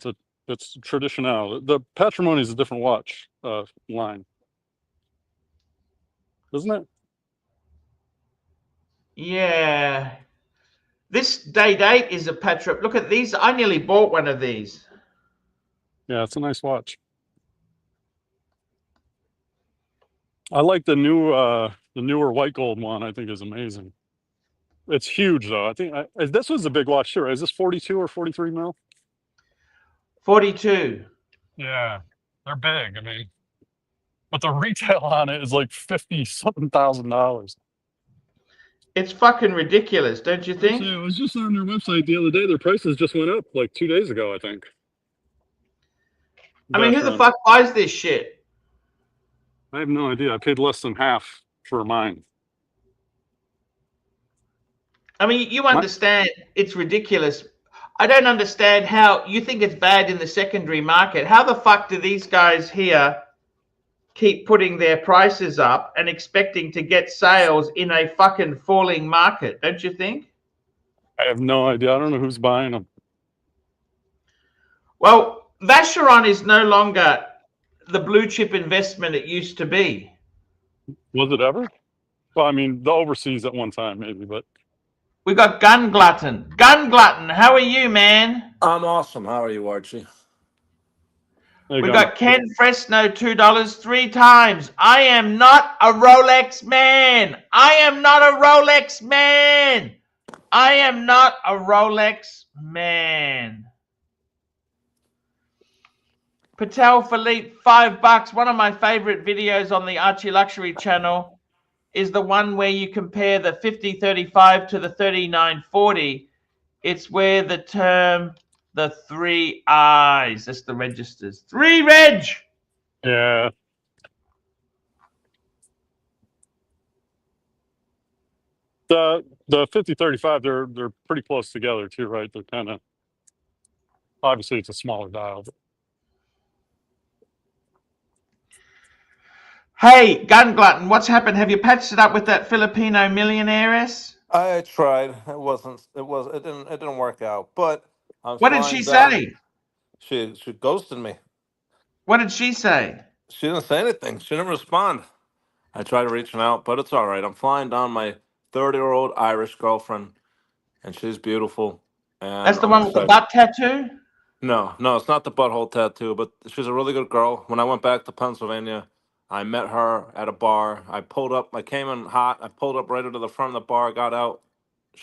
It's traditional. The Patrimony is a different watch line, isn't it? Yeah. This date is a Patrimony. Look at these. I nearly bought one of these. Yeah, it's a nice watch. I like the newer white gold one. I think is amazing. It's huge though. I think this was a big watch too. Right? Is this 42 or 43 mil? 42. Yeah, they're big. I mean, but the retail on it is like $50-something thousand. It's fucking ridiculous, don't you think? I was just on their website the other day. Their prices just went up like 2 days ago, I think. I mean, who the fuck buys this shit? I have no idea. I paid less than half for mine. I mean, you understand it's ridiculous. I don't understand how you think it's bad in the secondary market. How the fuck do these guys here keep putting their prices up and expecting to get sales in a fucking falling market? Don't you think? I have no idea. I don't know who's buying them. Well, Vacheron is no longer the blue chip investment it used to be. Was it ever? Well, I mean, the Overseas at one time, maybe, but. We got Gun Glutton. Gun Glutton, how are you, man? I'm awesome. How are you, Archie? We got Ken Fresno, $2 3 times. I am not a Rolex man. I am not a Rolex man. I am not a Rolex man. Patek Philippe, $5. One of my favorite videos on the ArchieLuxury channel is the one where you compare the 5035 to the 3940. It's where the term, the 3 I's, that's the registers. 3 reg. Yeah. The 5035, they're pretty close together too, right? They're kind of, obviously it's a smaller dial. But... Hey, Gun Glutton, what's happened? Have you patched it up with that Filipino millionairess? I tried. It didn't work out. But I'm What did she flying down. say? She ghosted me. What did she say? She didn't say anything. She didn't respond. I tried reaching out, but it's all right. I'm flying down my 30-year-old Irish girlfriend, and she's beautiful. And That's the I'm one with the excited. butt tattoo? No, it's not the butthole tattoo, but she's a really good girl. When I went back to Pennsylvania, I met her at a bar. I came in hot. I pulled up right into the front of the bar, got out.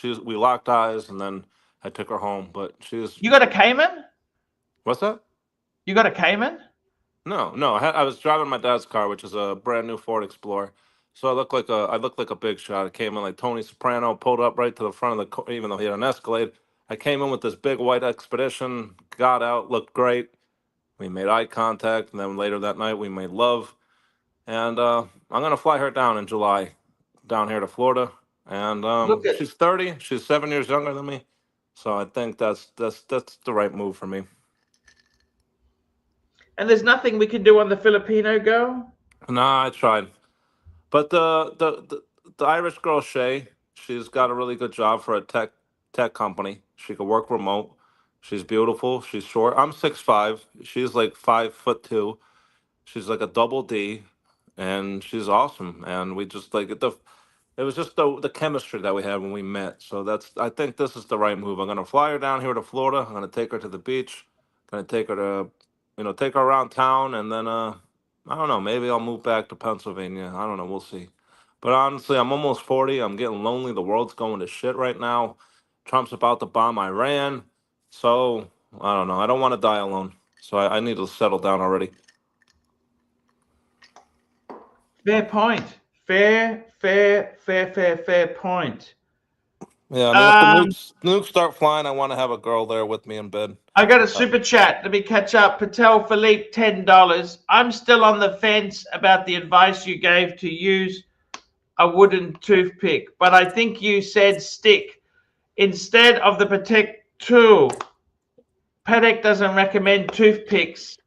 We locked eyes, and then I took her home. But You got a Cayman? What's that? You got a Cayman? No. I was driving my dad's car, which is a brand new Ford Explorer. So I looked like a big shot. I came in like Tony Soprano, pulled up right to the front of the car, even though he had an Escalade. I came in with this big white Expedition, got out, looked great. We made eye contact, and then later that night we made love. And I'm gonna fly her down in July, down here to Florida. And she's 30. She's 7 years younger than me, so I think that's the right move for me. And there's nothing we can do on the Filipino girl? Nah, I tried, but the Irish girl Shay, she's got a really good job for a tech company. She could work remote. She's beautiful. She's short. I'm 6'5". She's like 5'2". She's like a double D, and she's awesome. And we just like it was just the chemistry that we had when we met. So I think this is the right move. I'm gonna fly her down here to Florida. I'm gonna take her to the beach. Gonna take her to, take her around town, and then I don't know, maybe I'll move back to Pennsylvania. I don't know, we'll see. But honestly, I'm almost 40. I'm getting lonely. The world's going to shit right now. Trump's about to bomb Iran. So I don't know. I don't want to die alone. So I need to settle down already. Fair point. Fair point. Yeah, I mean, if the nukes start flying, I want to have a girl there with me in bed. I got a super chat. Let me catch up. Patek Philippe, $10. I'm still on the fence about the advice you gave to use a wooden toothpick, but I think you said stick instead of the Patek tool. Patek doesn't recommend toothpicks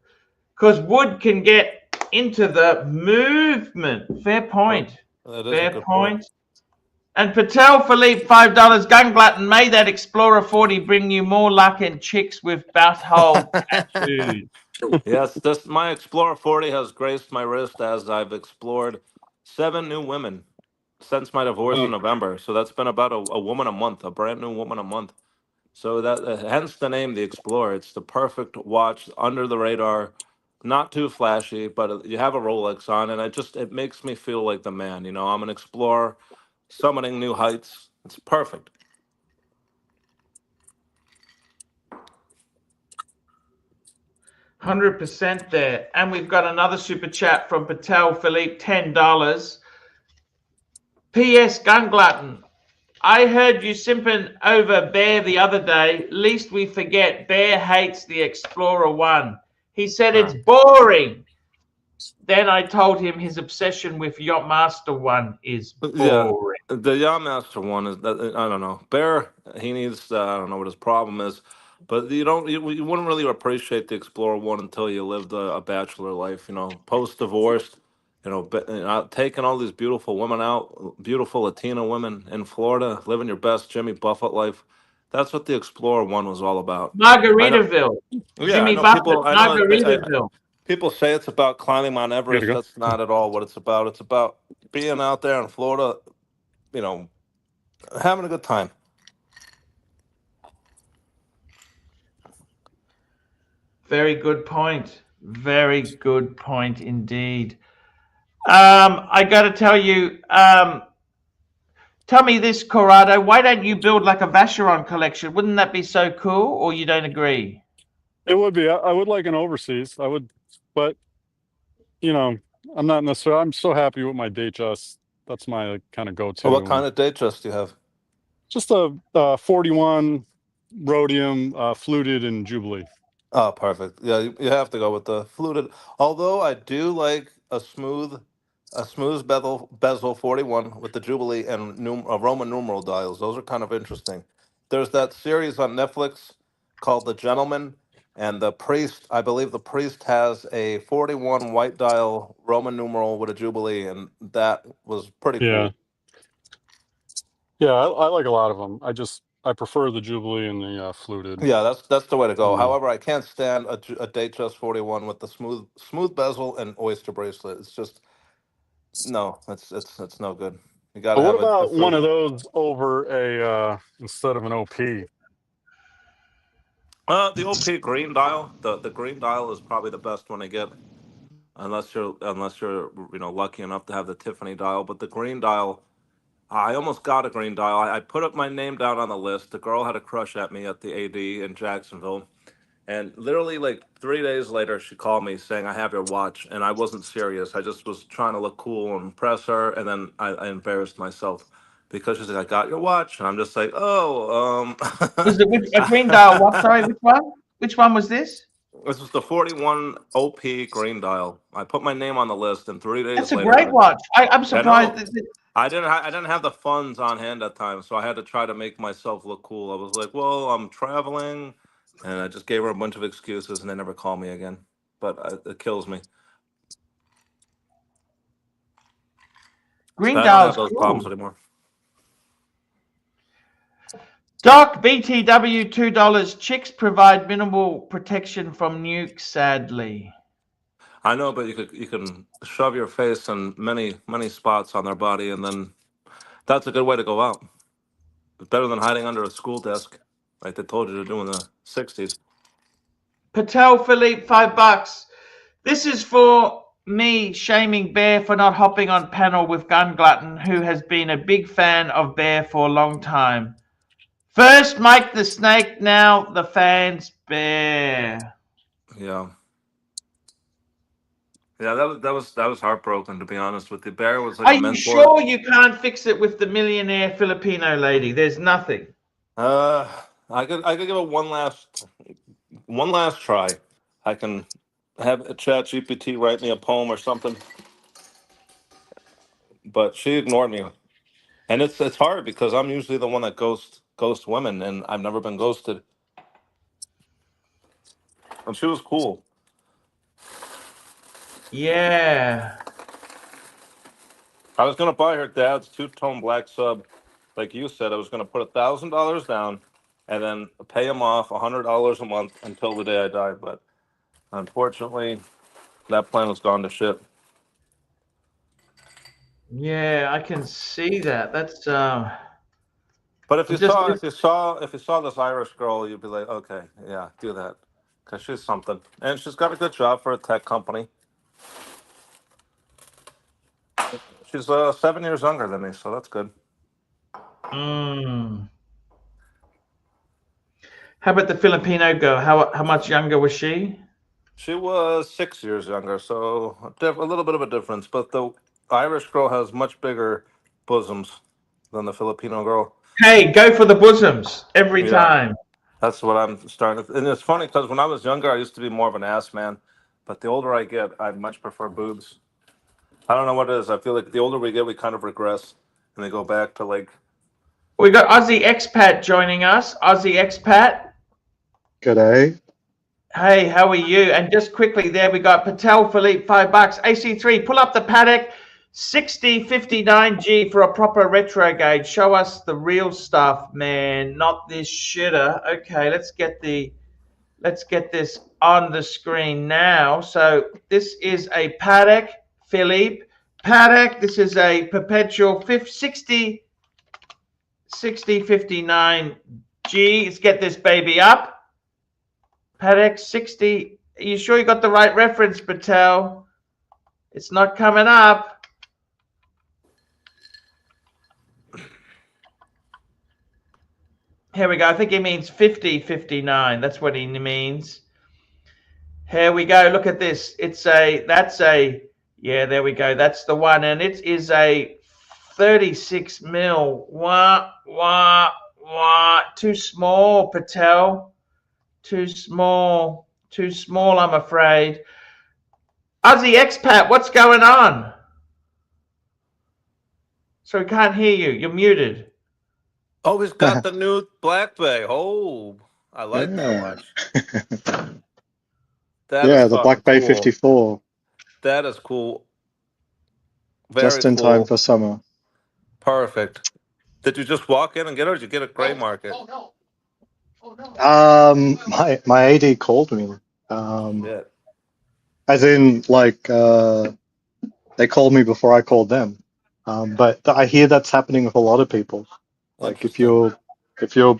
because wood can get into the movement. Fair point. Fair point. And Patek Philippe, $5. Gun Glutton, may that Explorer 40 bring you more luck and chicks with butthole tattoos. Yes, my Explorer 40 has graced my wrist as I've explored 7 new women. since my divorce in November. So that's been about a woman a month, a brand new woman a month. So that hence the name, the Explorer. It's the perfect watch, under the radar, not too flashy, but you have a Rolex on, and it makes me feel like the man. You know, I'm an explorer, summiting new heights. It's perfect. 100% there. And we've got another super chat from Patek Philippe, $10. P.S. Gun Glutton, I heard you simping over Bear the other day. Least we forget, Bear hates the Explorer 1. He said it's boring. Then I told him his obsession with Yachtmaster 1 is boring. Yeah, the Yachtmaster 1 is, I don't know. Bear, he needs, I don't know what his problem is. But you wouldn't really appreciate the Explorer 1 until you lived a bachelor life, you know, post-divorce, taking all these beautiful women out, beautiful Latina women in Florida, living your best Jimmy Buffett life. That's what the Explorer 1 was all about. Margaritaville. Jimmy Buffett, Margaritaville. People say it's about climbing Mount Everest. That's not at all what it's about. It's about being out there in Florida, you know, having a good time. Very good point. Very good point indeed. I got to tell you, tell me this, Corrado, why don't you build like a Vacheron collection? Wouldn't that be so cool, or you don't agree? It would be. I would like an overseas. I would, but you know, I'm not necessarily. I'm so happy with my Datejust. That's my kind of go-to. Well, what kind of Datejust do you have? Just a 41 rhodium fluted in Jubilee. Oh, perfect. Yeah, you have to go with the fluted. Although I do like a smooth bezel 41 with the Jubilee and Roman numeral dials. Those are kind of interesting. There's that series on Netflix called The Gentleman, and the priest, I believe the priest has a 41 white dial Roman numeral with a Jubilee, and that was pretty cool. Yeah, I like a lot of them. I prefer the Jubilee and the fluted. Yeah, that's the way to go. However, I can't stand a Datejust 41 with the smooth bezel and oyster bracelet. It's just no, it's no good. You got to have. What about one of those over a instead of an OP? The OP green dial. The green dial is probably the best one to get, unless you're lucky enough to have the Tiffany dial. But the green dial, I almost got a green dial. I put up my name down on the list. The girl had a crush at me at the AD in Jacksonville. And literally like 3 days later, she called me saying, I have your watch. And I wasn't serious. I just was trying to look cool and impress her. And then I embarrassed myself because she's like, I got your watch. And I'm just like, oh. Was it a green dial? What? Sorry, which one? Which one was this? This was the 41 OP green dial. I put my name on the list, and 3 days later. That's a great watch. I'm surprised. I didn't have the funds on hand at times, so I had to try to make myself look cool. I was like, well, I'm traveling, and I just gave her a bunch of excuses, and they never called me again. But it kills me. Green I don't dial's have those cool. problems anymore. Doc, BTW $2. Chicks provide minimal protection from nukes, sadly. I know, but you can shove your face in many spots on their body, and then that's a good way to go out. It's better than hiding under a school desk, like they told you to do in the 60s. Patek Philippe, $5. This is for me shaming Bear for not hopping on panel with Gun Glutton, who has been a big fan of Bear for a long time. First Mike the Snake, now the fans Bear. Yeah. Yeah, that was heartbroken, to be honest with you. Bear was like a mentor. Are you sure you can't fix it with the millionaire Filipino lady? There's nothing. I could give it one last try. I can have a ChatGPT write me a poem or something. But she ignored me. And it's hard because I'm usually the one that ghosts women, and I've never been ghosted. And she was cool. Yeah. I was gonna buy her dad's two-tone black sub, like you said. I was gonna put $1,000 down, and then pay him off $100 a month until the day I died. But unfortunately, that plan was gone to shit. Yeah, I can see that. That's But if you just saw this Irish girl, you'd be like, okay, yeah, do that, because she's something, and she's got a good job for a tech company. She's 7 years younger than me, so that's good. How about the Filipino girl? How much younger was she? She was 6 years younger, so a little bit of a difference. But the Irish girl has much bigger bosoms than the Filipino girl. Hey, go for the bosoms every Yeah, time. that's what I'm starting to. And it's funny because when I was younger, I used to be more of an ass man. But the older I get, I much prefer boobs. I don't know what it is. I feel like the older we get, we kind of regress and they go back to like. We got Aussie expat joining us. Aussie expat. G'day. Hey, how are you? And just quickly there, we got Patek Philippe, $5. AC3, pull up the Patek 6059G for a proper retro gauge. Show us the real stuff, man, not this shitter. Okay, let's get this on the screen now. So this is a Patek Philippe. Patek, this is a perpetual 6059G. Let's get this baby up. Patek 60. Are you sure you got the right reference, Patel? It's not coming up. Here we go. I think he means 5059. That's what he means. Here we go. Look at this. Yeah, there we go. That's the one. And it is a 36 mil. Too small, Patel. Too small, I'm afraid. Aussie expat, what's going on? So we can't hear you. You're muted. Oh, he's got the new Black Bay. Oh, I like that watch. Yeah, the Black Bay 54. That is cool. Very just in time for summer. Perfect. Did you just walk in and get it, or did you get a gray market? My AD called me. Yeah. As in, like, they called me before I called them. But I hear that's happening with a lot of people. Like, if you're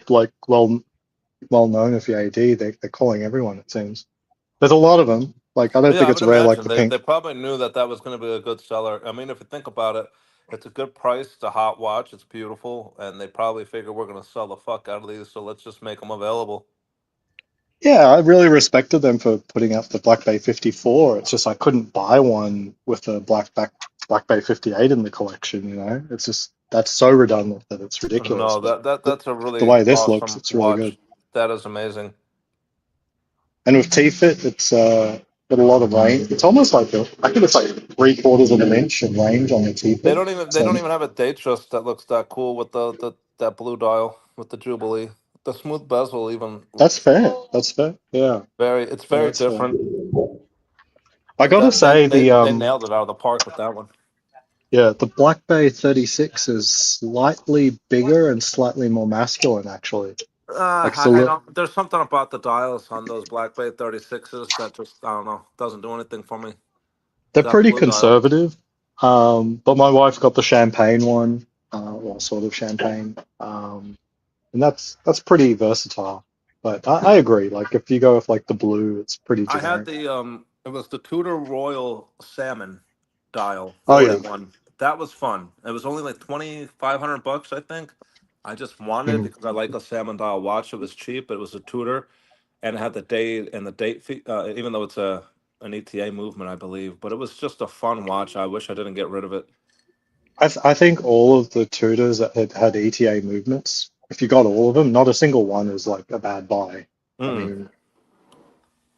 like well known with your AD, they're calling everyone. It seems there's a lot of them. Like, I don't think it's rare like the pink. They probably knew that was going to be a good seller. I mean, if you think about it, it's a good price. It's a hot watch. It's beautiful, and they probably figure we're going to sell the fuck out of these, so let's just make them available. Yeah, I really respected them for putting out the Black Bay 54. It's just I couldn't buy one with the Black Bay 58 in the collection. You know, it's just that's so redundant that it's ridiculous. No, that's a really the way this awesome looks, it's really watch. good. That is amazing. And with T-Fit, it's got a lot of range. It's almost like I think it's like 3/4 of an inch of range on the T-Fit. They don't even have a Datejust that looks that cool with that blue dial with the Jubilee. The smooth bezel even. That's fair. That's fair. Yeah. It's very different. I gotta say they nailed it out of the park with that one. Yeah, the Black Bay 36 is slightly bigger and slightly more masculine, actually. There's something about the dials on those Black Bay 36s that just, I don't know, doesn't do anything for me. They're pretty conservative. But my wife got the champagne one, or sort of champagne. And that's pretty versatile. But I agree. Like, if you go with like the blue, it's pretty generic. I had it was the Tudor Royal Salmon dial. Oh yeah, that was fun. It was only like $2,500, I think. I just wanted it because I like a salmon dial watch. It was cheap, but it was a Tudor, and it had the date and the date fee, even though it's an ETA movement, I believe. But it was just a fun watch. I wish I didn't get rid of it. I think all of the Tudors that had ETA movements, if you got all of them, not a single one is like a bad buy. I mean,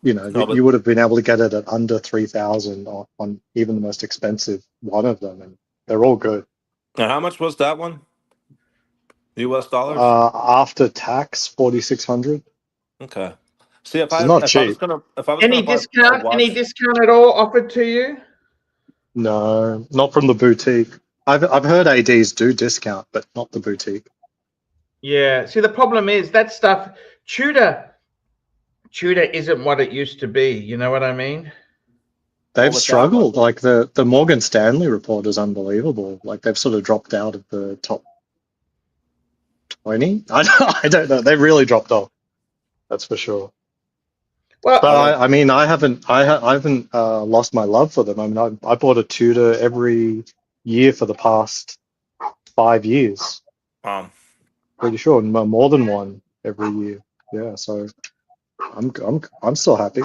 you know, you would have been able to get it at under 3,000 on even the most expensive one of them, and they're all good. And how much was that one? US dollars? After tax, 4,600. Okay. See, if not cheap. I was gonna any discount at all offered to you? No, not from the boutique. I've heard ADs do discount, but not the boutique. Yeah. See, the problem is that stuff. Tudor isn't what it used to be. You know what I mean? they've with that struggled. one. Like the Morgan Stanley report is unbelievable. Like they've sort of dropped out of the top 20. I don't know. They've really dropped off. That's for sure. Well, But I mean, I haven't lost my love for them. I mean, I bought a Tudor every year for the past 5 years. Pretty sure, more than one every year. Yeah, so I'm still happy.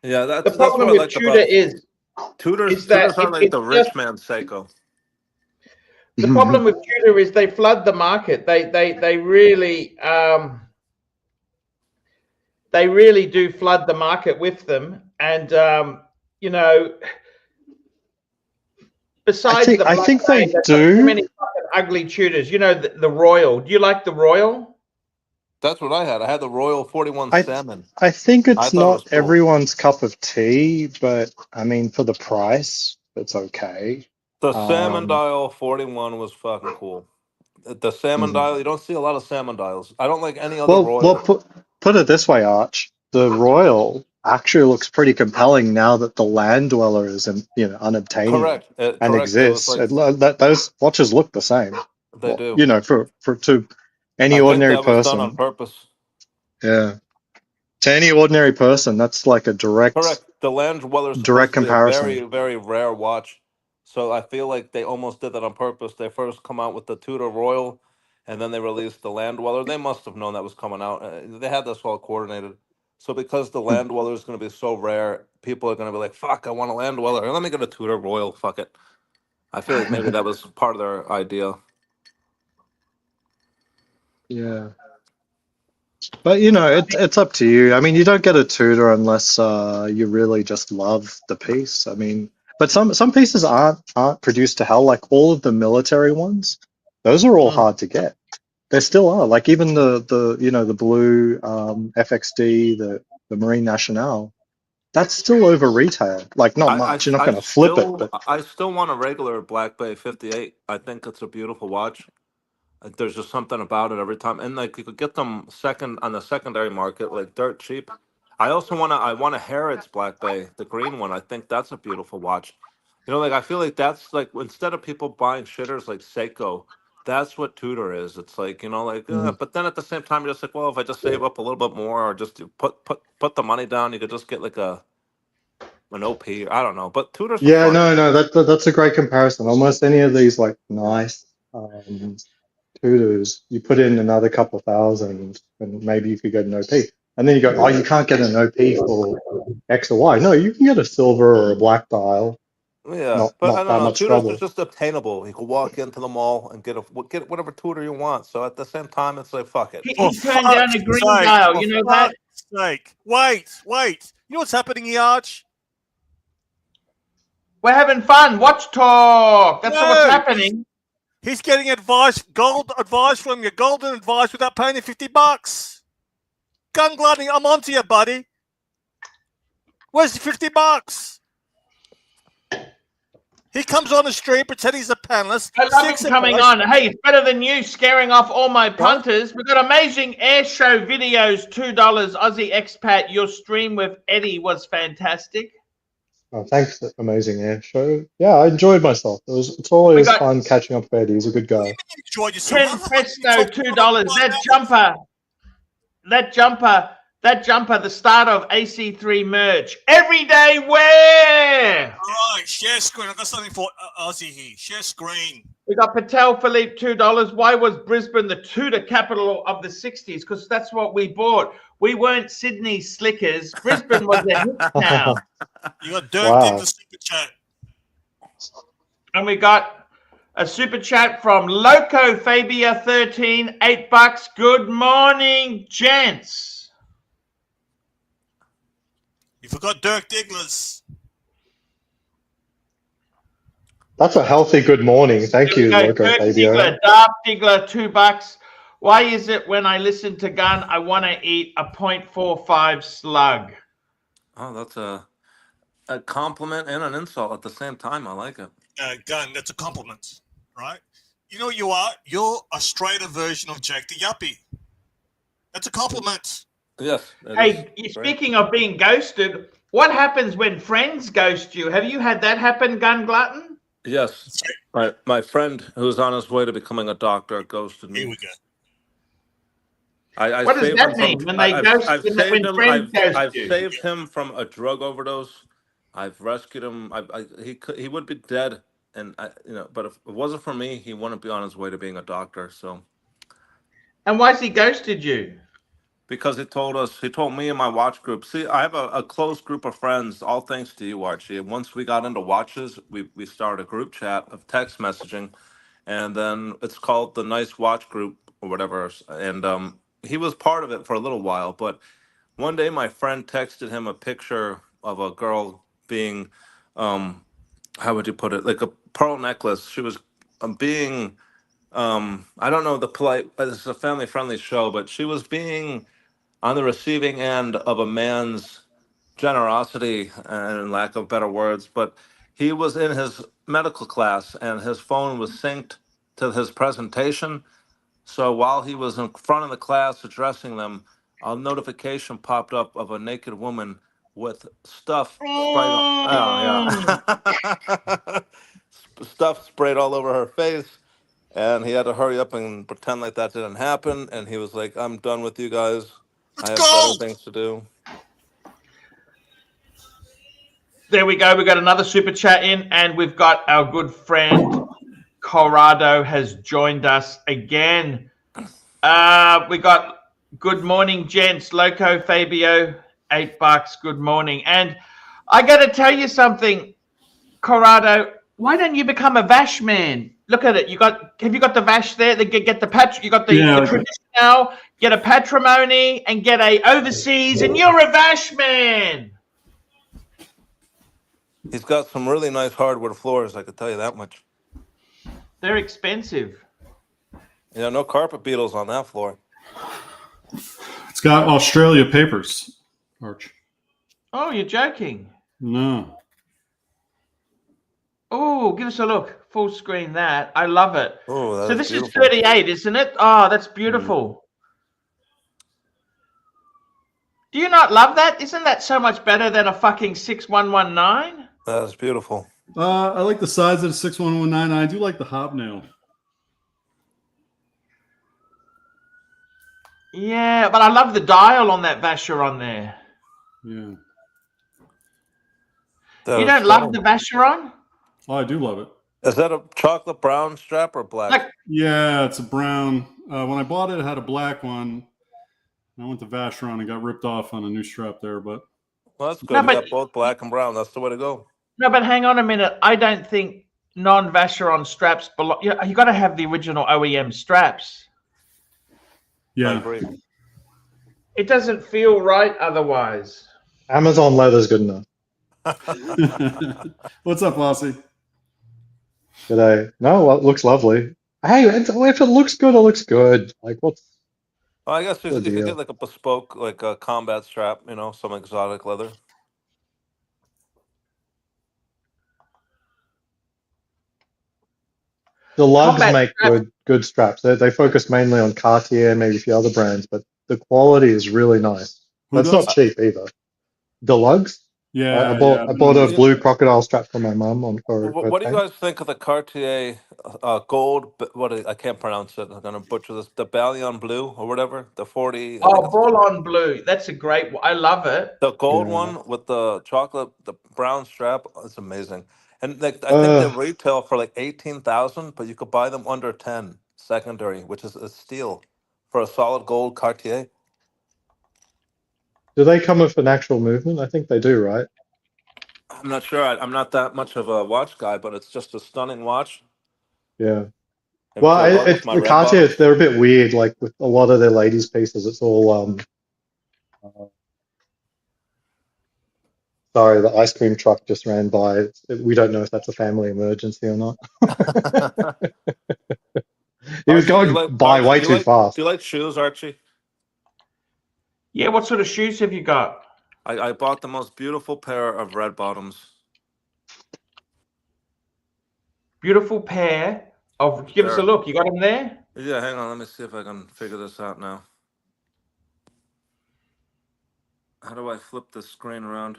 Yeah, the that's problem what I with liked Tudor about is that Tudors are like it's the just rich man Seiko. the problem with Tudor is they flood the market. They really do flood the market with them, and you know, besides the I Black think Bay, they they've got too do. many fucking ugly Tudors. You know, the Royal. Do you like the Royal? That's what I had. I had the Royal 41 I Salmon. I think I it's thought it was not cool. everyone's cup of tea, but I mean, for the price, it's okay. The salmon Um, dial 41 was fucking cool. The salmon mhm. dial, you don't see a lot of salmon dials. I don't like any other Well, Royal. put it this way, Arch. The Royal actually looks pretty compelling now that the Land Dweller is, unobtainium Correct. and Correct. It was exists. like, Those watches look the same. they Well, do. for to any I think ordinary that was done on person, purpose. yeah, to any ordinary person, that's like a Correct. The Land Dweller is direct supposed to be a comparison. very, very rare watch. So I feel like they almost did that on purpose. They first come out with the Tudor Royal, and then they released the Land Dweller. They must have known that was coming out. They had this all coordinated. So because the Hmm. Land Dweller is going to be so rare, people are going to be like, fuck, I want a Land Dweller. Let me get a Tudor Royal. Fuck it. I feel like maybe that was part of their idea. Yeah. But it's up to you. I mean, you don't get a Tudor unless you really just love the piece. I mean, but some pieces aren't produced to hell. Like all of the military ones, those are all Mm. hard to get. They still are. Like even the blue FXD, the Marine Nationale, that's still over retail. Like not much. You're not going to flip it, but I still want a regular Black Bay 58. I think it's a beautiful watch. There's just something about it every time, and like you could get them second on the secondary market, like dirt cheap. I want a Harrods Black Bay, the green one. I think that's a beautiful watch. You know, like I feel like that's like instead of people buying shitters like Seiko, that's what Tudor is. It's like like, mm, but then at the same time, you're just like, well, if I just save up a little bit more, or just put the money down, you could just get like an OP. I don't know, but Tudors are yeah, fun. no, that's a great comparison. Almost any of these like nice Tudors, you put in another couple thousand, and maybe you could get an OP. And then you go, oh, you can't get an OP for X or Y. No, you can get a silver or a black dial. Yeah, but I Not don't that know. much Tudors are trouble. just obtainable. You can walk into the mall and get whatever Tudor you want. So at the same time, it's like fuck it. For He turned down fuck's a green sake! dial. For You know that? fuck's sake! Wait. You know what's happening here, Arch? We're having fun. Watch talk. That's what's No, happening. he's getting gold advice from you, golden advice without paying you $50. Gun gliding, I'm onto you, buddy. Where's the $50? He comes on the street, pretend he's a panelist. I love him coming on. Hey, it's better than you scaring off all my punters. We've got amazing air show videos, $2 Aussie expat. Your stream with Eddie was fantastic. Oh, thanks, amazing air show. Yeah, I enjoyed myself. It's always fun catching up with Eddie. He's a good guy. Enjoyed yourself. 10 presto, $2. That jumper, the start of AC3 merch. Everyday wear. All right, share screen. I've got something for Aussie here. Share screen. We got Patek Philippe, $2. Why was Brisbane the Tudor capital of the 60s? Because that's what we bought. We weren't Sydney slickers. Brisbane was a hit town. You got Dirk in the super chat. And we got a super chat from Loco Fabia 13, $8. Good morning, gents. You forgot Dirk Diggler's. That's a healthy good morning. Thank you, Loco Fabio. Dark Diggler, $2. Why is it when I listen to Gun, I want to eat a 0.45 slug? Oh, that's a compliment and an insult at the same time. I like it. Gun, that's a compliment, right? You know what you are? You're a straighter version of Jack the Yuppie. That's a compliment. Yes. Hey, speaking of being ghosted, What happens when friends ghost you? Have you had that happen, Gun Glutton? Yes. My friend who's on his way to becoming a doctor ghosted me. Here we go. I What does saved that him mean from. when they ghost? I've When saved him. friends ghost I've you? saved him from a drug overdose. I've rescued him. He would be dead, and but if it wasn't for me, he wouldn't be on his way to being a doctor. So. And why's he ghosted you? Because he told me and my watch group. See, I have a close group of friends, all thanks to you, Archie. And once we got into watches, we started a group chat of text messaging, and then it's called the Nice Watch Group or whatever. And he was part of it for a little while, but one day my friend texted him a picture of a girl being, how would you put it, like a pearl necklace. She was being, I don't know the polite, it's a family friendly show, but she was being on the receiving end of a man's generosity and lack of better words, but he was in his medical class and his phone was synced to his presentation. So while he was in front of the class addressing them, a notification popped up of a naked woman with stuff sprayed. Oh yeah, stuff sprayed all over her face, and he had to hurry up and pretend like that didn't happen. And he was like, "I'm done with you guys. I have better things to do." There we go. We've got another super chat in, and we've got our good friend Corrado has joined us again. We got good morning, gents. Loco Fabio, $8. Good morning. And I got to tell you something, Corrado. Why don't you become a Vash man? Look at it. Have you got the Vash there? Get the you got the traditional, get a Patrimony, and get a Overseas, and you're a Vash man. He's got some really nice hardwood floors, I could tell you that much. They're expensive. Yeah, no carpet beetles on that floor. It's got Australia papers, Arch. Oh, you're joking. No. Oh, give us a look. Full screen that. I love it. Oh, so this beautiful. Is 38, isn't it? Oh, that's beautiful. Do you not love that? Isn't that so much better than a fucking 6119? That's beautiful. I like the size of the 6119. I do like the hobnail. Yeah, but I love the dial on that Vacheron there. Yeah. You don't love the Vacheron? Oh, I do love it. Is that a chocolate brown strap or black? Yeah, it's a brown. When I bought it, it had a black one. I went to Vacheron and got ripped off on a new strap there, but well, that's good. You got both black and brown. That's the way to go. No, but hang on a minute. I don't think non-Vacheron straps belong. You got to have the original OEM straps. Yeah, I agree. It doesn't feel right otherwise. Amazon leather's good enough. What's up, Bossy? G'day. No, it looks lovely. Hey, if it looks good, it looks good. Like, what's... Well, I guess you could get like a bespoke, like a combat strap, some exotic leather. The lugs make good straps. They focus mainly on Cartier and maybe a few other brands, but the quality is really nice. That's not cheap either. The lugs? Yeah, I bought a blue crocodile strap for my mum on for what do you guys think of the Cartier gold? I can't pronounce it. I'm gonna butcher this. The Ballon Bleu or whatever. The 40. Oh, Ballon Bleu. That's a great one. I love it. The gold one with the the brown strap. It's amazing. And I think they retail for like 18,000, but you could buy them under 10 secondary, which is a steal for a solid gold Cartier. Do they come with an actual movement? I think they do, right? I'm not sure. I'm not that much of a watch guy, but it's just a stunning watch. Yeah. Well, the Cartier, they're a bit weird. Like with a lot of their ladies' pieces, it's all sorry, the ice cream truck just ran by. We don't know if that's a family emergency or not. He was going by way too fast. Do you like shoes, Archie? Yeah, what sort of shoes have you got? I bought the most beautiful pair of red bottoms. Beautiful pair of... Give us a look. You got them there? Yeah, hang on. Let me see if I can figure this out now. How do I flip the screen around?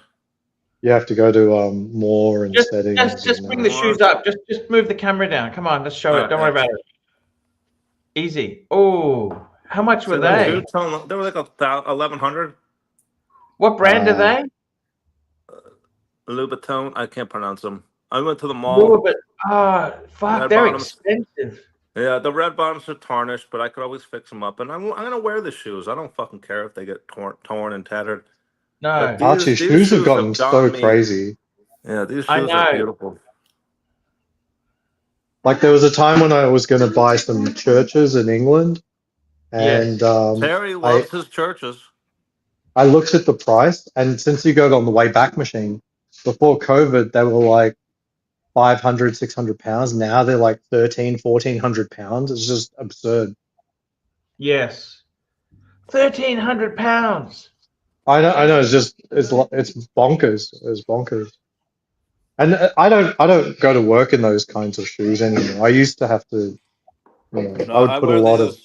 You have to go to more and settings. Just bring the shoes up. Just move the camera down. Come on, let's show it. Don't worry about it. Easy. Oh, how much were they? They were like 1,100. What brand are they? Louboutin. I can't pronounce them. I went to the mall. Fuck, they're expensive. Yeah, the red bottoms are tarnished, but I could always fix them up. And I'm gonna wear the shoes. I don't fucking care if they get torn and tattered. No, Archie, shoes have gotten so crazy. Yeah, these shoes are beautiful. Like there was a time when I was going to buy some churches in England, and Terry loves his churches. I looked at the price, and since you got it on the way back machine, before COVID, they were like 500, 600 pounds. Now they're like 1,400 pounds. It's just absurd. Yes. 1,300 pounds. I know. It's bonkers. It's bonkers. And I don't go to work in those kinds of shoes anymore. I used to have to. I would put a lot of.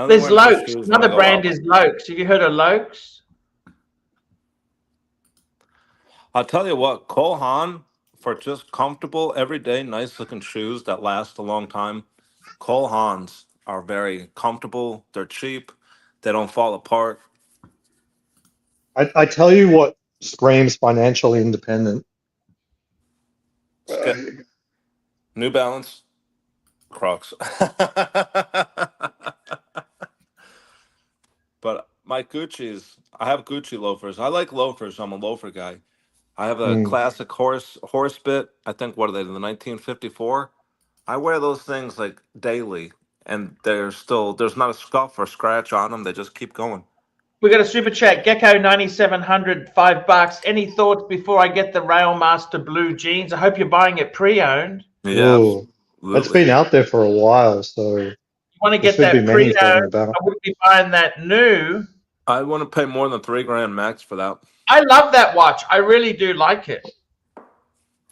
There's Lokes. Another brand is Lokes. Have you heard of Lokes? I'll tell you what, Cole Haan, for just comfortable, everyday, nice looking shoes that last a long time. Cole Haans are very comfortable. They're cheap. They don't fall apart. I tell you what screams financially independent. New Balance, Crocs. But my Gucci's, I have Gucci loafers. I like loafers. I'm a loafer guy. I have a classic horse bit. I think, what are they, the 1954? I wear those things like daily, and there's not a scuff or scratch on them. They just keep going. We got a super chat, Gecko 9700, $5. Any thoughts before I get the Railmaster blue jeans? I hope you're buying it pre-owned. Yeah, it's been out there for a while, so you want to get that pre-owned. I wouldn't be buying that new. I want to pay more than $3,000 max for that. I love that watch. I really do like it.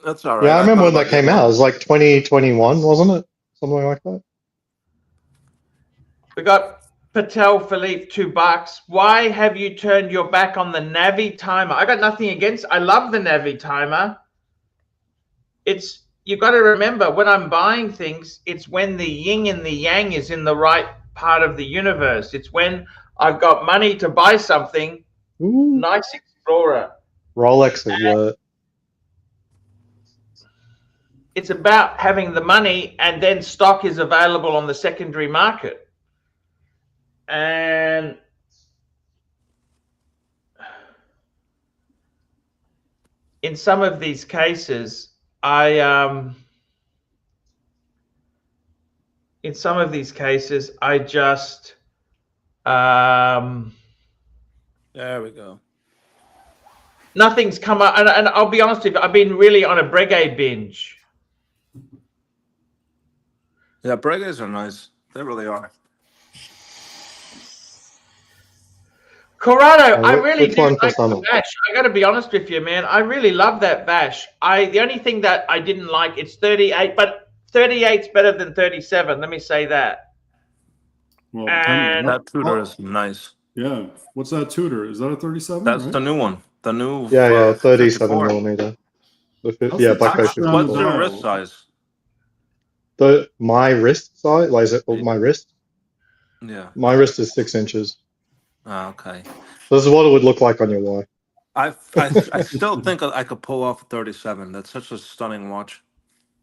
That's all right. Yeah, I remember when that came out. It was like 2021, wasn't it? Something like that. We got Patek Philippe, $2. Why have you turned your back on the Navi timer? I got nothing against. I love the Navi timer. You've got to remember, when I'm buying things, it's when the yin and the yang is in the right part of the universe. It's when I've got money to buy something. Nice Explorer. Rolex alert. It's about having the money, and then stock is available on the secondary market. And in some of these cases, I just there we go. Nothing's come up, and I'll be honest with you, I've been really on a Breguet binge. Yeah, Breguets are nice. They really are. Corrado, I really do like the Vash. I got to be honest with you, man. I really love that Vash. The only thing that I didn't like, it's 38, but 38's better than 37. Let me say that. Well, and that Tudor is nice. Yeah. What's that Tudor? Is that a 37? That's right? The new one. The new. Yeah, 37 millimeter. Yeah, Black Bay. What's your wrist size? My wrist size? Like, is it my wrist? Yeah. My wrist is 6 inches. Oh, okay. So this is what it would look like on your wife. I still think I could pull off a 37. That's such a stunning watch.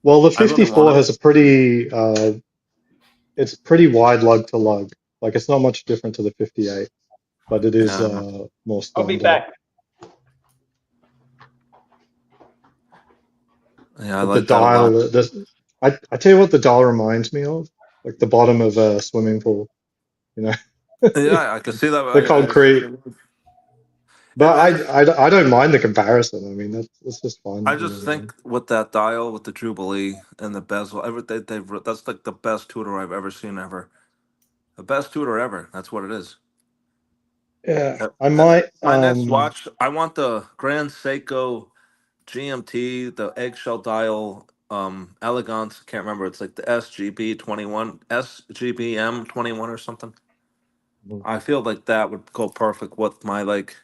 Well, the 54 has a pretty, it's pretty wide lug to lug. Like, it's not much different to the 58, but it is more standard. I'll be back. Yeah, I but like the dial. I tell you what, the dial reminds me of, like the bottom of a swimming pool. You know. Yeah, I can see that. The concrete. But I don't mind the comparison. I mean, that's just fun. I just think with that dial, with the Jubilee and the bezel, that's like the best Tudor I've ever seen ever. The best Tudor ever. That's what it is. Yeah, I might. My next watch, I want the Grand Seiko GMT, the eggshell dial, Elegance. Can't remember. It's like the SGB 21, SGBM 21 or something. I feel like that would go perfect with my like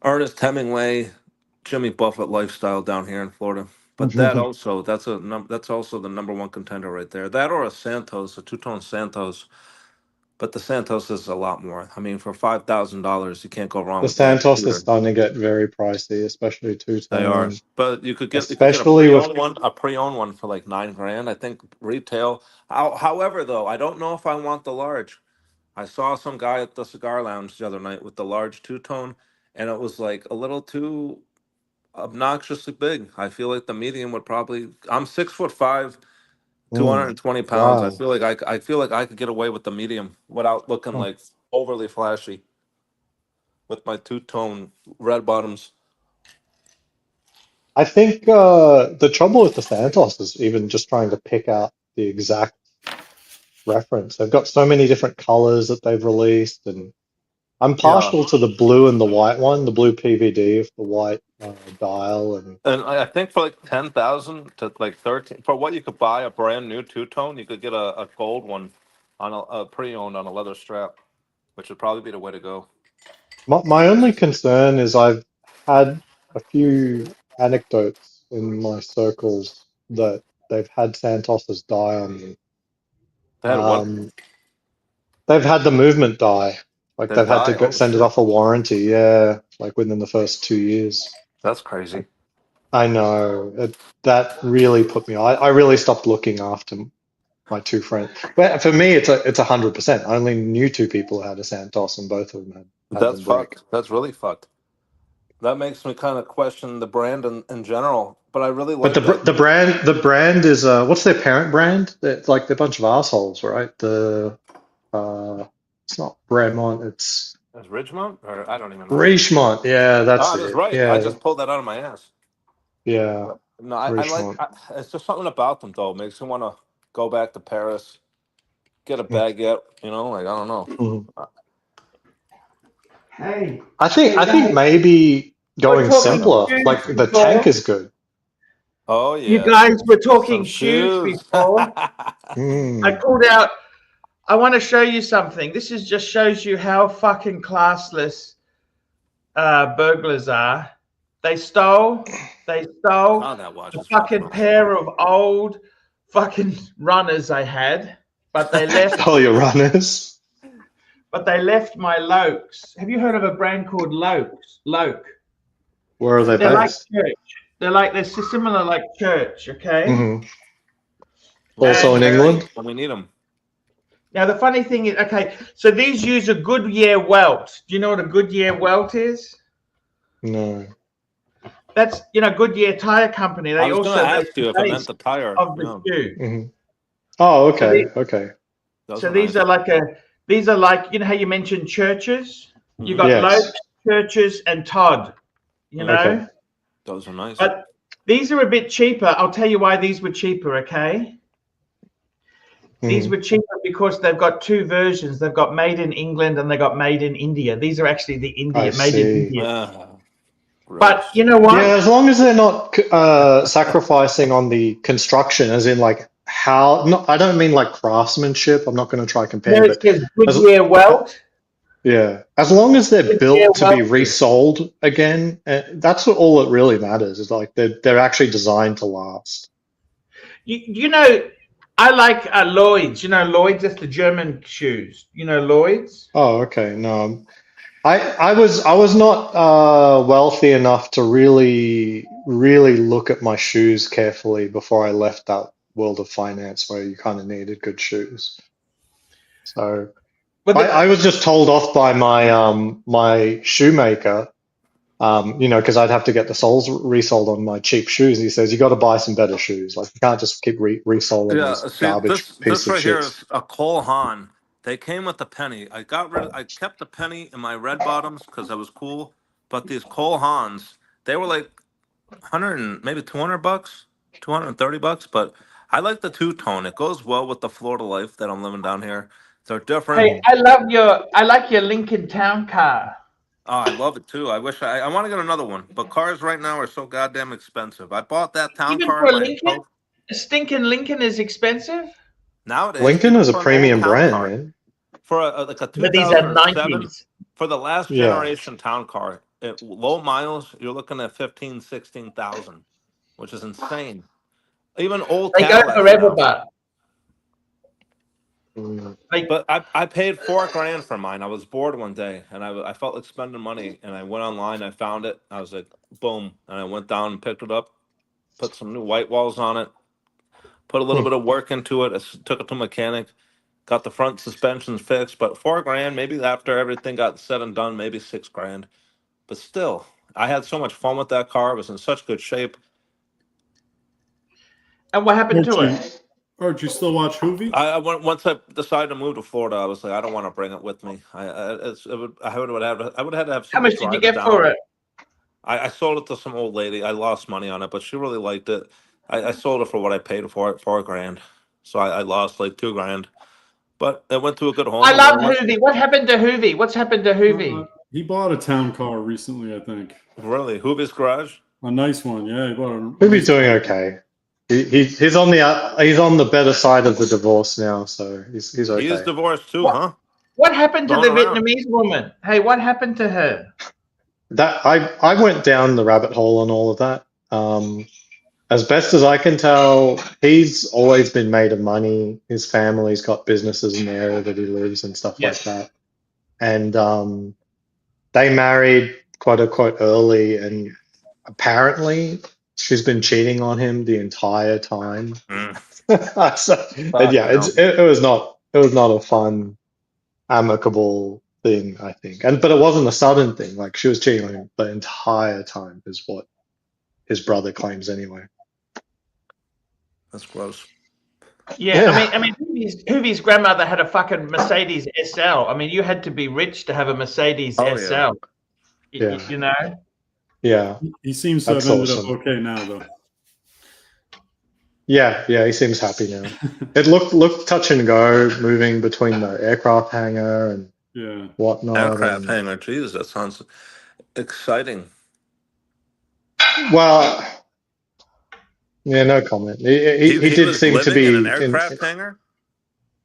Ernest Hemingway Jimmy Buffett lifestyle down here in Florida. But that also, that's also the #1 contender right there. That or a Santos, a two-tone Santos. But the Santos is a lot more. I mean, for $5,000, you can't go wrong The with that Santos is either. starting to get very pricey, especially They are, two-tone. but you could get a Especially with pre-owned one for like $9,000. I think retail. However, though, I don't know if I want the large. I saw some guy at the cigar lounge the other night with the large two-tone, and it was like a little too obnoxiously big. I feel like the medium would probably. I'm 6'5", 220 pounds. wow. I feel like I could get away with the medium without looking Oh. like overly flashy with my two-tone red bottoms. I think the trouble with the Santos is even just trying to pick out the exact reference. They've got so many different colors that they've released, and I'm Yeah. partial to the blue and the white one, the blue PVD with the white dial. And I think for like 10,000 to like 13, for what you could buy a brand new two-tone, you could get a gold one on a pre-owned on a leather strap, which would probably be the way to go. My only concern is I've had a few anecdotes in my circles that they've had Santos's die on them. They had what? They've had the movement die. Like They they've had to die? go Oh send it shit. off a warranty. Yeah, like within the first 2 years. That's crazy. I know that really put me. I really stopped looking after my two friends. But for me, it's 100%. I only knew two people who had a Santos, and both of them had That's them break. fucked. That's really fucked. That makes me kind of question the brand in general. But I really But like that. the brand is what's their parent brand? It's like they're a bunch of assholes, right? It's not Bremont, it's Is Ridgemont? Or I don't even know. Richemont. Yeah, that's Oh, that's it. right. I Yeah, just pulled that out of my ass. yeah, No, I like. Richemont. It's just something about them though. Makes me want to go back to Paris, get a Mm. baguette. You know, like I don't know. Mhm. Hey, I think maybe we're going talking simpler, shoes like the tank before. is good. Oh You yeah, guys were some talking shoes shoes. before. I Mm. pulled out. I want to show you something. This is just shows you how fucking classless burglars are. They stole God, that watch a is fucking fucking awesome. pair of old fucking runners I had, but they left. All your runners. But they left my Lokes. Have you heard of a brand called Loke? Where are they They're like based? Church. They're similar like Church. Okay. Hmm. Well, Also in England. when we need them. Now the funny thing is, okay, so these use a Goodyear welt. Do you know what a Goodyear welt is? No. That's Goodyear Tire Company. I They was gonna also make ask you the if it meant base the tire. of the Yeah, shoe. Hmm. Oh, okay, okay. those So are these nice. are like how you mentioned churches. You Mhm. got Yes. Lokes, Churches, and Todd. Okay. Those are nice. But these are a bit cheaper. I'll tell you why these were cheaper. Okay. These Mhm. were cheaper because they've got two versions. They've got made in England and they got made in India. These are actually the I made in see. India. Gross. But you know what? Yeah, as long as they're not sacrificing on the construction, as in like how. No, I don't mean like craftsmanship. I'm not going to try compare, There it but says as, Goodyear welt. yeah, as long as they're Goodyear built to be welt. resold again, that's all that really matters. Is like they're actually designed to last. You know, I like Lloyd's. You know, Lloyd's. That's the German shoes. You know, Lloyd's. Oh, okay. No, I was not wealthy enough to really look at my shoes carefully before I left that world of finance where you kind of needed good shoes. So But I was just told off by my my shoemaker, because I'd have to get the soles resold on my cheap shoes. He says you got to buy some better shoes. Like you can't just keep resoling Yeah, these see, garbage piece this of right here shits. is a Cole Haan. They came with the penny. I kept the penny in my red bottoms because that was cool. But these Cole Haans, they were like 100 and maybe $200, $230. But I like the two-tone. It goes well with the Florida life that I'm living down here. They're different. hey, I like your Lincoln Town car. Oh, I love it too. I wish I want to get another one, but cars right now are so goddamn expensive. I bought that town Even car for in a my Lincoln, a stinking Lincoln is expensive. nowadays, Lincoln even is a for an old premium town brand, car, man. for like a But these are 2007, 90s. for the last Yeah. generation town car, at low miles, you're looking at 15, 16,000, which is insane. Even old They go Cadillacs forever, now. but I paid $4,000 for mine. I was bored one day, and I felt like spending money, and I went online. I found it. I was like, boom, and I went down and picked it up, put some new white walls on it, put a little bit of work into it. I took it to a mechanic, got the front suspensions fixed. But $4,000, maybe after everything got said and done, maybe $6,000. But still, I had so much fun with that car. It was in such good shape. and what happened to it? Archie, you still watch Hoovy? Once I decided to move to Florida, I was like, I don't want to bring it with me. I would have to have. How much did you get for it? I sold it to some old lady. I lost money on it, but she really liked it. I sold it for what I paid for it, $4,000. So I lost like $2,000, but it went to a good home. I love Hoovy. What happened to Hoovy? What's happened to Hoovy? He bought a town car recently, I think. Really, Hoovy's garage? A nice one, yeah. He bought a. Hoovie's doing okay. He's on the better side of the divorce now, so he's okay. He is divorced too, huh? What happened to the Going around. Vietnamese woman? Hey, what happened to her? That I went down the rabbit hole on all of that. As best as I can tell, he's always been made of money. His family's got businesses in the area that he lives and stuff like that. And they married quote unquote early, and apparently she's been cheating on him the entire time. It was not a fun, amicable thing, I think. But it wasn't a sudden thing. Like, she was cheating on him the entire time, is what his brother claims anyway. That's gross. Yeah. I mean, Hoovy's grandmother had a fucking Mercedes SL. I mean, you had to be rich to have a Mercedes SL. Yeah. You know? Yeah. He seems to have ended up okay now, though. Yeah, he seems happy now. It looked touch and go, moving between the aircraft hangar and whatnot. Aircraft hangar, Jesus, that sounds exciting. Well, yeah, no comment. He did seem to be in an aircraft hangar.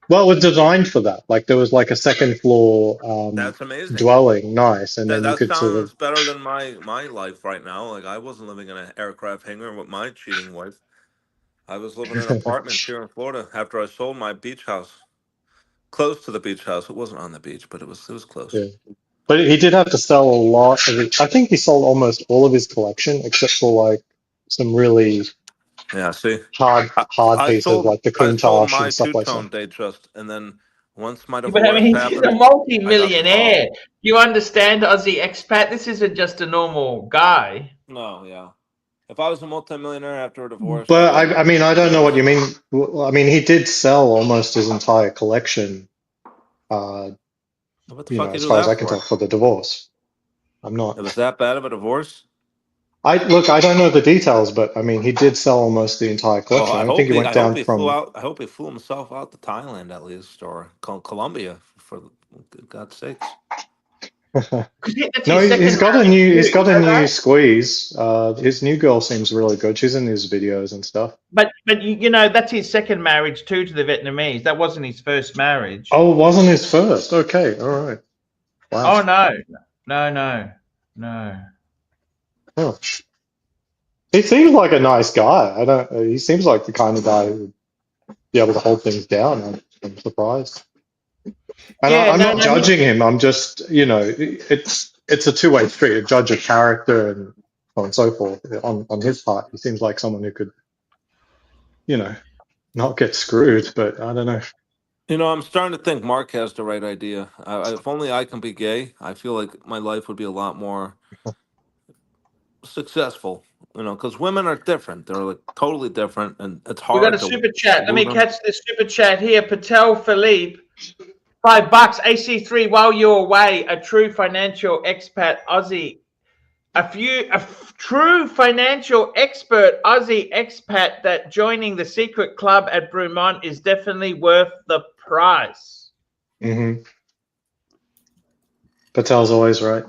Well, it was designed for that. Like, there was like a second floor That's amazing. dwelling, nice, and then you could sounds sort of better than my life right now. Like, I wasn't living in an aircraft hangar with my cheating wife. I was living in an apartment here in Florida after I sold my beach house, close to the beach house. It wasn't on the beach, but it was close. Yeah. But he did have to sell a lot of it. I think he sold almost all of his collection, except for like some really hard pieces, like the Countach and stuff like that. I sold my two-tone Datejust, and then once my But divorce I mean, happened, he's a multi-millionaire. You understand, Aussie expat? This isn't just a normal guy. No, yeah. If I was a multimillionaire after a divorce, But I mean, I don't know what you mean. I mean, he did sell almost his entire collection. What the you fuck know, you as do far as that I can for? tell, for the divorce. I'm not. It was that bad of a divorce? I don't know the details, but I mean, he did sell almost the entire collection. I think he went down from. I hope he flew himself out to Thailand at least, or Colombia, for God's sakes. No, he's got a new squeeze. His new girl seems really good. She's in his videos and stuff. But you know, that's his second marriage too to the Vietnamese. That wasn't his first marriage. Oh, it wasn't his first. Okay, all right. Wow. Oh no. Oh. He seems like a nice guy. He seems like the kind of guy who would be able to hold things down. I'm surprised. And I'm not judging him. I'm just, you know, it's a two-way street. A judge of character and so on and so forth. On his part, he seems like someone who could, you know, not get screwed. But I don't know. You know, I'm starting to think Mark has the right idea. If only I can be gay, I feel like my life would be a lot more successful. You know, because women are different. They're like totally different, and it's hard. We got a super chat. Let me catch this super chat here. Patek Philippe. $5 AC3 while you're away. A true financial expat Aussie. A true financial expert Aussie expat that joining the secret club at Brumont is definitely worth the price. Mm-hmm. Patel's always right.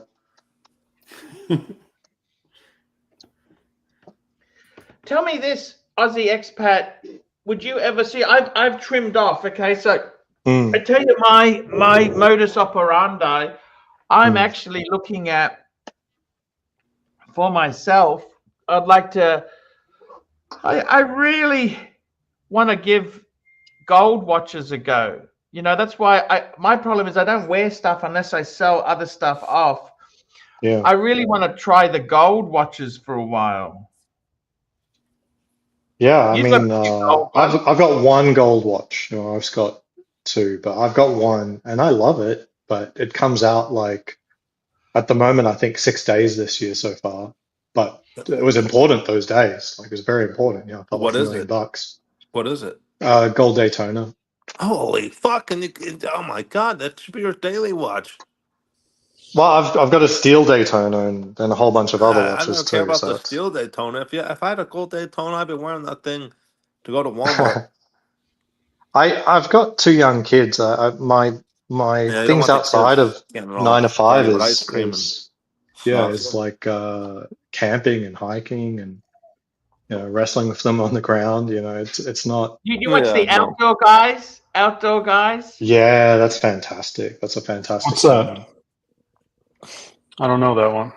Tell me this, Aussie expat. Would you ever see? I've trimmed off. Okay, so. I tell you my modus operandi. I'm actually looking at for myself, I'd like to. I really want to give gold watches a go. You know, that's why my problem is I don't wear stuff unless I sell other stuff off. Yeah. I really want to try the gold watches for a while. Yeah, I You've got mean, a few gold I've ones. I've got one gold watch. You know, I've got two, but I've got one, and I love it. But it comes out like at the moment, I think 6 days this year so far. But it was important those days. Like it was very important. You know, it felt like What a is million it? bucks. What is it? Gold Daytona. Holy fuck! Oh my god, that should be your daily watch. Well, I've got a steel Daytona and a whole bunch of other I watches don't care too. about the So it's steel Daytona. If I had a gold Daytona, I'd be wearing that thing to go to Walmart. I've got two young kids. My Yeah, you don't things want the outside kids of getting all 9 to 5 party with ice is cream and yeah stuff. is like camping and hiking and wrestling with them on the ground. You know, it's not. You watch Yeah, the no. outdoor guys? Outdoor guys? Yeah, that's fantastic. That's a fantastic What's that? channel. I don't know that one.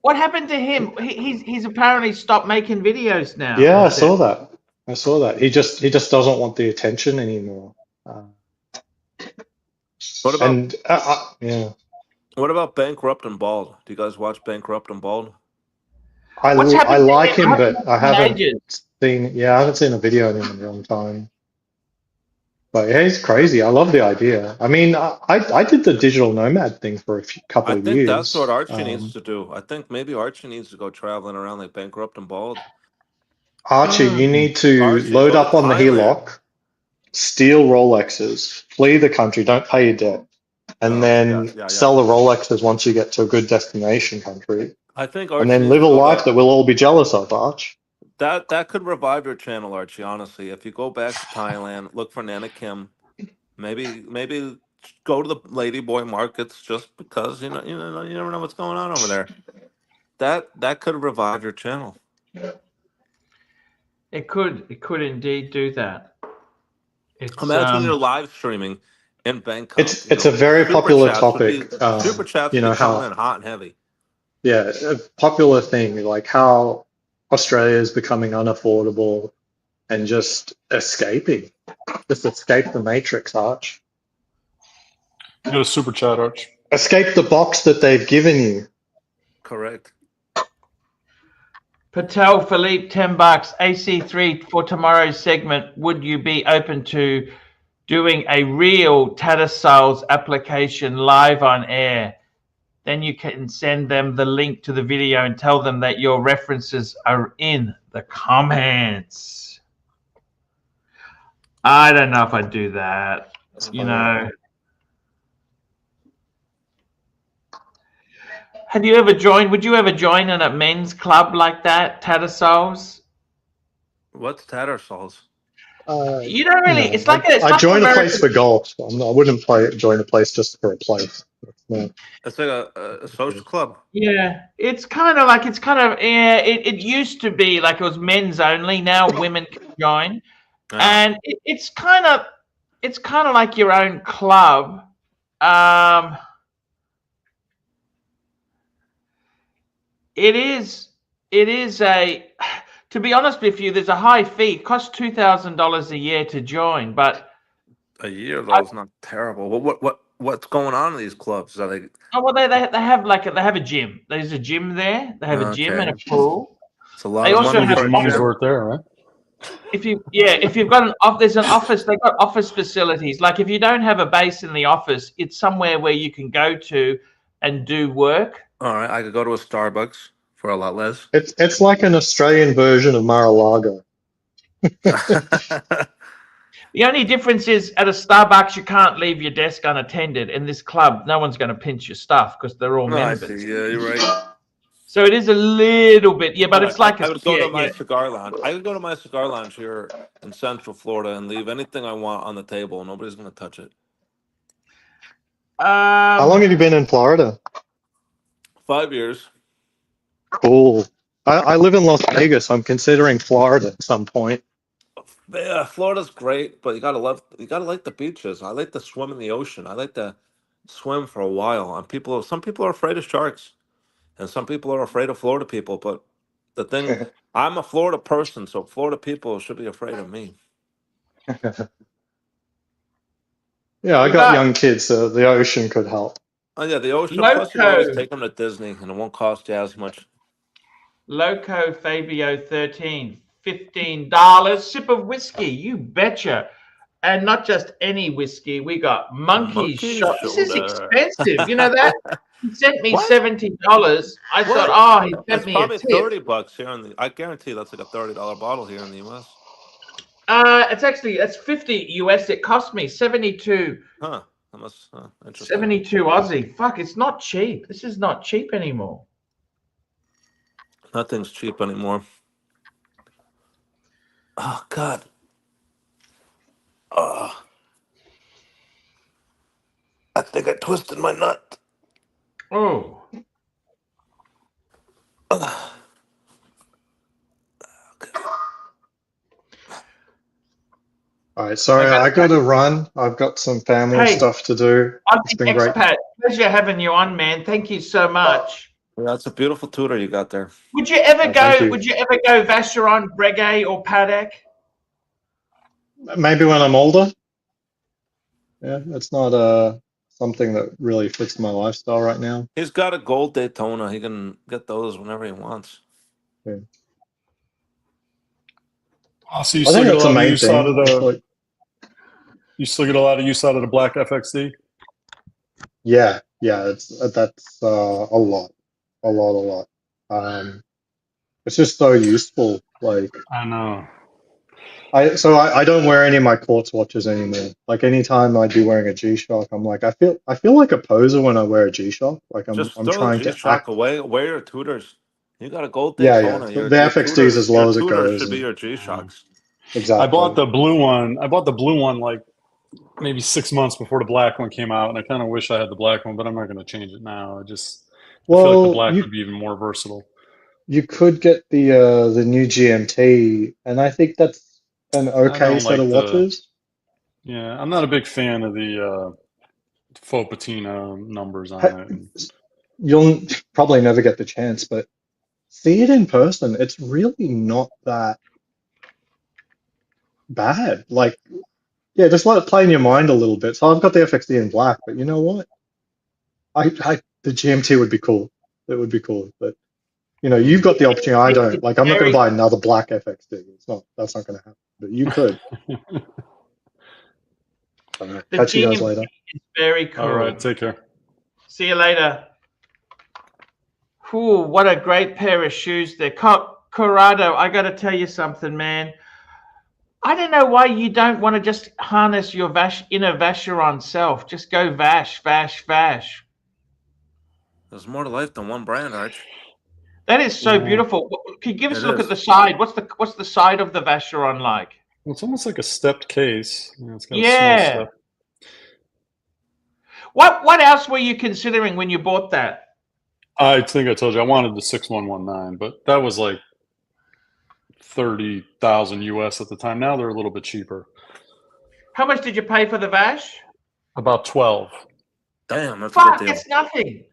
What happened to him? He's apparently stopped making videos now. Yeah, they I said. saw that. I saw that. He just doesn't want the attention anymore. What about And yeah, what about Bankrupt and Bald? Do you guys watch Bankrupt and Bald? What's I happened to like him? him, but I haven't Ages. seen. Yeah, I haven't seen a video of him in a long time. But yeah, he's crazy. I love the idea. I mean, I did the digital nomad thing for couple I of think that's what years. Archie needs to do. I think maybe Archie needs to go traveling around like Bankrupt and Bald. Archie, you need to Archie, load go to up on the Thailand. HELOC, steal Rolexes, flee the country, don't pay your debt, and Oh, yeah, then yeah, yeah. sell the Rolexes once you get to a good destination country, I think and Archie then needs live to a go life to that we'll all be jealous of, Arch. that could revive your channel, Archie. Honestly, if you go back to Thailand, look for Nana Kim. Maybe go to the ladyboy markets just because you never know what's going on over there. That could revive your channel. It could indeed do that. It's Imagine you're live streaming in Bangkok. It's a very Super popular chats would be topic. super chats You would know be coming how in hot and heavy. yeah, a popular thing like how Australia is becoming unaffordable and just escaping, just escape the matrix, Arch. You got a super chat, Arch. Escape the box that they've given you. Correct. Patel Philippe, $10. AC3 for tomorrow's segment. Would you be open to doing a real Tattersales application live on air? Then you can send them the link to the video and tell them that your references are in the comments. I don't know if I'd do that. You know. Had you ever joined? Would you ever join in a men's club like that, Tattersales? What's Tattersales? You don't really. No, It's like it's I like join a American. place for golf. I wouldn't join a place just for a place. No. It's like a social club. Yeah, it's kind of yeah. It used to be like it was men's only. Now women can join, and it's kind of like your own club. It is a. To be honest with you, there's a high fee. It costs $2,000 a year to join, but A year though is not terrible. What's going on in these clubs? Are they? oh well, they have they have a gym. There's a gym there. They have a gym and a pool. It's a lot They of also money have for a Money's gym. worth there, right? if you've got there's an office. They've got office facilities. Like if you don't have a base in the office, it's somewhere where you can go to and do work. All right, I could go to a Starbucks for a lot less. It's like an Australian version of Mar-a-Lago. The only difference is at a Starbucks, you can't leave your desk unattended. In this club, no one's going to pinch your stuff because they're all No, I members. see. Yeah, you're right. So it is a little bit, but it's like I would go to my cigar lounge. I could go to my cigar lounge here in Central Florida and leave anything I want on the table. Nobody's going to touch it. How long have you been in Florida? 5 years. Cool. I live in Las Vegas. I'm considering Florida at some point. Yeah, Florida's great, but you gotta like the beaches. I like to swim in the ocean. I like to swim for a while. And some people are afraid of sharks. And some people are afraid of Florida people, but the thing, I'm a Florida person, so Florida people should be afraid of me. Yeah, I We got got young kids, so the ocean could help. Oh yeah, the ocean. Plus, you can always Loco. take them to Disney, and it won't cost you as much. Loco Fabio 13, $15. Sip of whiskey, you betcha. And not just any whiskey. We got Monkey's Monkey Shot. This is shoulder. expensive. You know that? He sent me What? $70. I thought, What? oh, he sent It's me a probably tip. $30 here in the. I guarantee that's like a $30 bottle here in the U.S. It's 50 US. It cost me 72. Huh? That must interesting. 72 Aussie. Fuck, it's not cheap. This is not cheap anymore. Nothing's cheap anymore. Oh God. Oh. I think I twisted my nut. Oh. All right, sorry, I got to run. I've got some family stuff to do. It's Aussie been great. expat, pleasure having you on, man. Thank you so much. Yeah, that's a beautiful Tudor you got there. Would you ever thank go? you. Would you ever go Vacheron, Breguet, or Patek? Maybe when I'm older. Yeah, it's not something that really fits my lifestyle right now. He's got a gold Daytona. He can get those whenever he wants. Yeah. Oh, so you I still think get a that's the lot of main use out of thing. It's the. like, You still get a lot of use out of the black FXD. yeah, that's a lot. It's just so useful. Like I know. I don't wear any of my quartz watches anymore. Like anytime I'd be wearing a G-Shock, I'm like I feel like a poser when I wear a G-Shock. Like Just I'm throw the trying to G-Shock act. away. Wear your Tudors. You got a gold Yeah. Daytona. The FXD is as low as it Tudors goes. should be And, your G-Shocks. exactly. I bought the blue one. Like maybe 6 months before the black one came out, and I kind of wish I had the black one, but I'm not going to change it now. I feel like the black would be even more versatile. You could get the new GMT, and I think that's an okay set of watches. Yeah, I'm not a big fan of the faux patina numbers on it. You'll probably never get the chance, but see it in person. It's really not that bad. Like, yeah, just let it play in your mind a little bit. So I've got the FXD in black, but you know what? The GMT would be cool. It would be cool, but you know, you've got the opportunity. I don't. Like, I'm not going to buy another black FXD. That's not going to happen. But you could. Catch you guys later. Is very cool. All right, take care. See you later. Ooh, what a great pair of shoes there. Corrado, I got to tell you something, man. I don't know why you don't want to just harness your inner Vacheron self. Just go Vash. There's more to life than one brand, Arch. That is so beautiful. Can you give us a look is. at the side? What's the side of the Vacheron like? Well, it's almost like a stepped case. It's got a Yeah. small step. What else were you considering when you bought that? I think I told you I wanted the 6119, but that was like 30,000 US at the time. Now they're a little bit cheaper. How much did you pay for the Vash? About 12. Damn, that's Fuck, a good deal. it's nothing.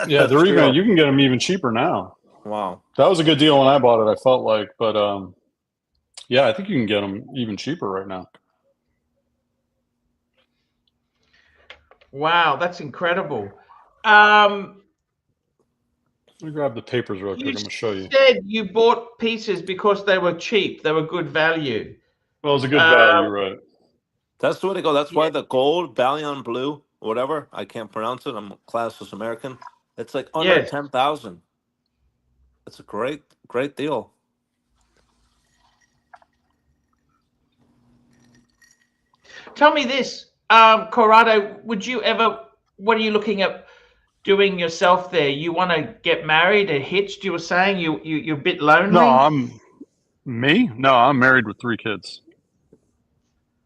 Yeah, they're even. You can get them even cheaper now. Wow, that was a good deal when I bought it. I felt like, but yeah, I think you can get them even cheaper right now. Wow, that's incredible. Let me grab the papers real quick. I'm gonna show you. You said you bought pieces because they were cheap. They were good value. Well, it was a good value, right? that's the way to go. That's why the gold Balion Blue, whatever, I can't pronounce it. I'm classless American. It's like under 10,000. It's a great deal. Tell me this, Corrado, what are you looking at doing yourself there? You want to get married or hitched? You were saying you're a bit lonely? No, I'm married with 3 kids.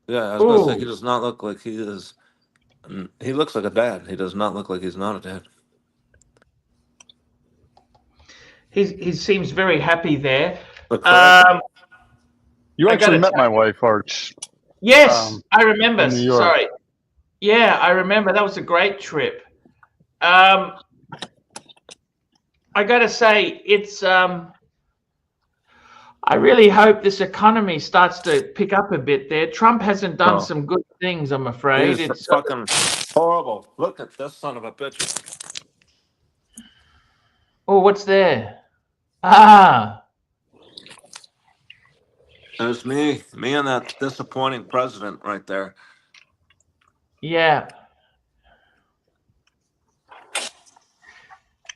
Yeah, I was going to say, he does not look like he is. He looks like a dad. He does not look like he's not a dad. He seems very happy there. You actually met my wife, Arch. Yes, I remember. in New York. Sorry. Yeah, I remember. That was a great trip. I got to say, it's I really hope this economy starts to pick up a bit there. Trump hasn't done No. some good things, I'm afraid. He's It's fucking horrible. Look at this son of a bitch. oh, what's there? Ah, There's me and that disappointing president right there. yeah.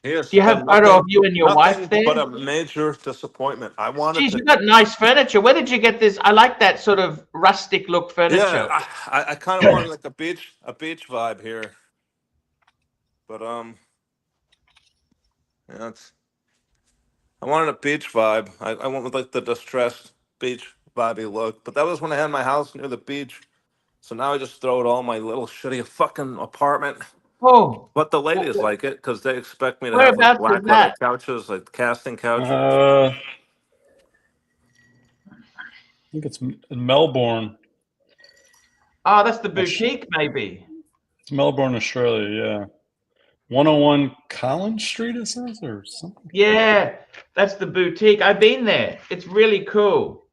He has Do you have been photo of you and your wife there? but a major disappointment. I wanted Geez, to. you got nice furniture. Where did you get this? I like that sort of rustic look furniture. Yeah, I kind of wanted like a beach vibe here, but yeah, I wanted a beach vibe. I went with like the distressed beach vibey look, but that was when I had my house near the beach. So now I just throw it all in my little shitty fucking apartment. Oh, But the ladies like it because they expect me to have like whereabouts is black leather that? couches, like casting couches. I think it's in Melbourne. Oh, that's the boutique, maybe. It's Melbourne, Australia. Yeah, 101 Collins Street, it says, or something. Yeah, that's the boutique. I've been there. It's really cool.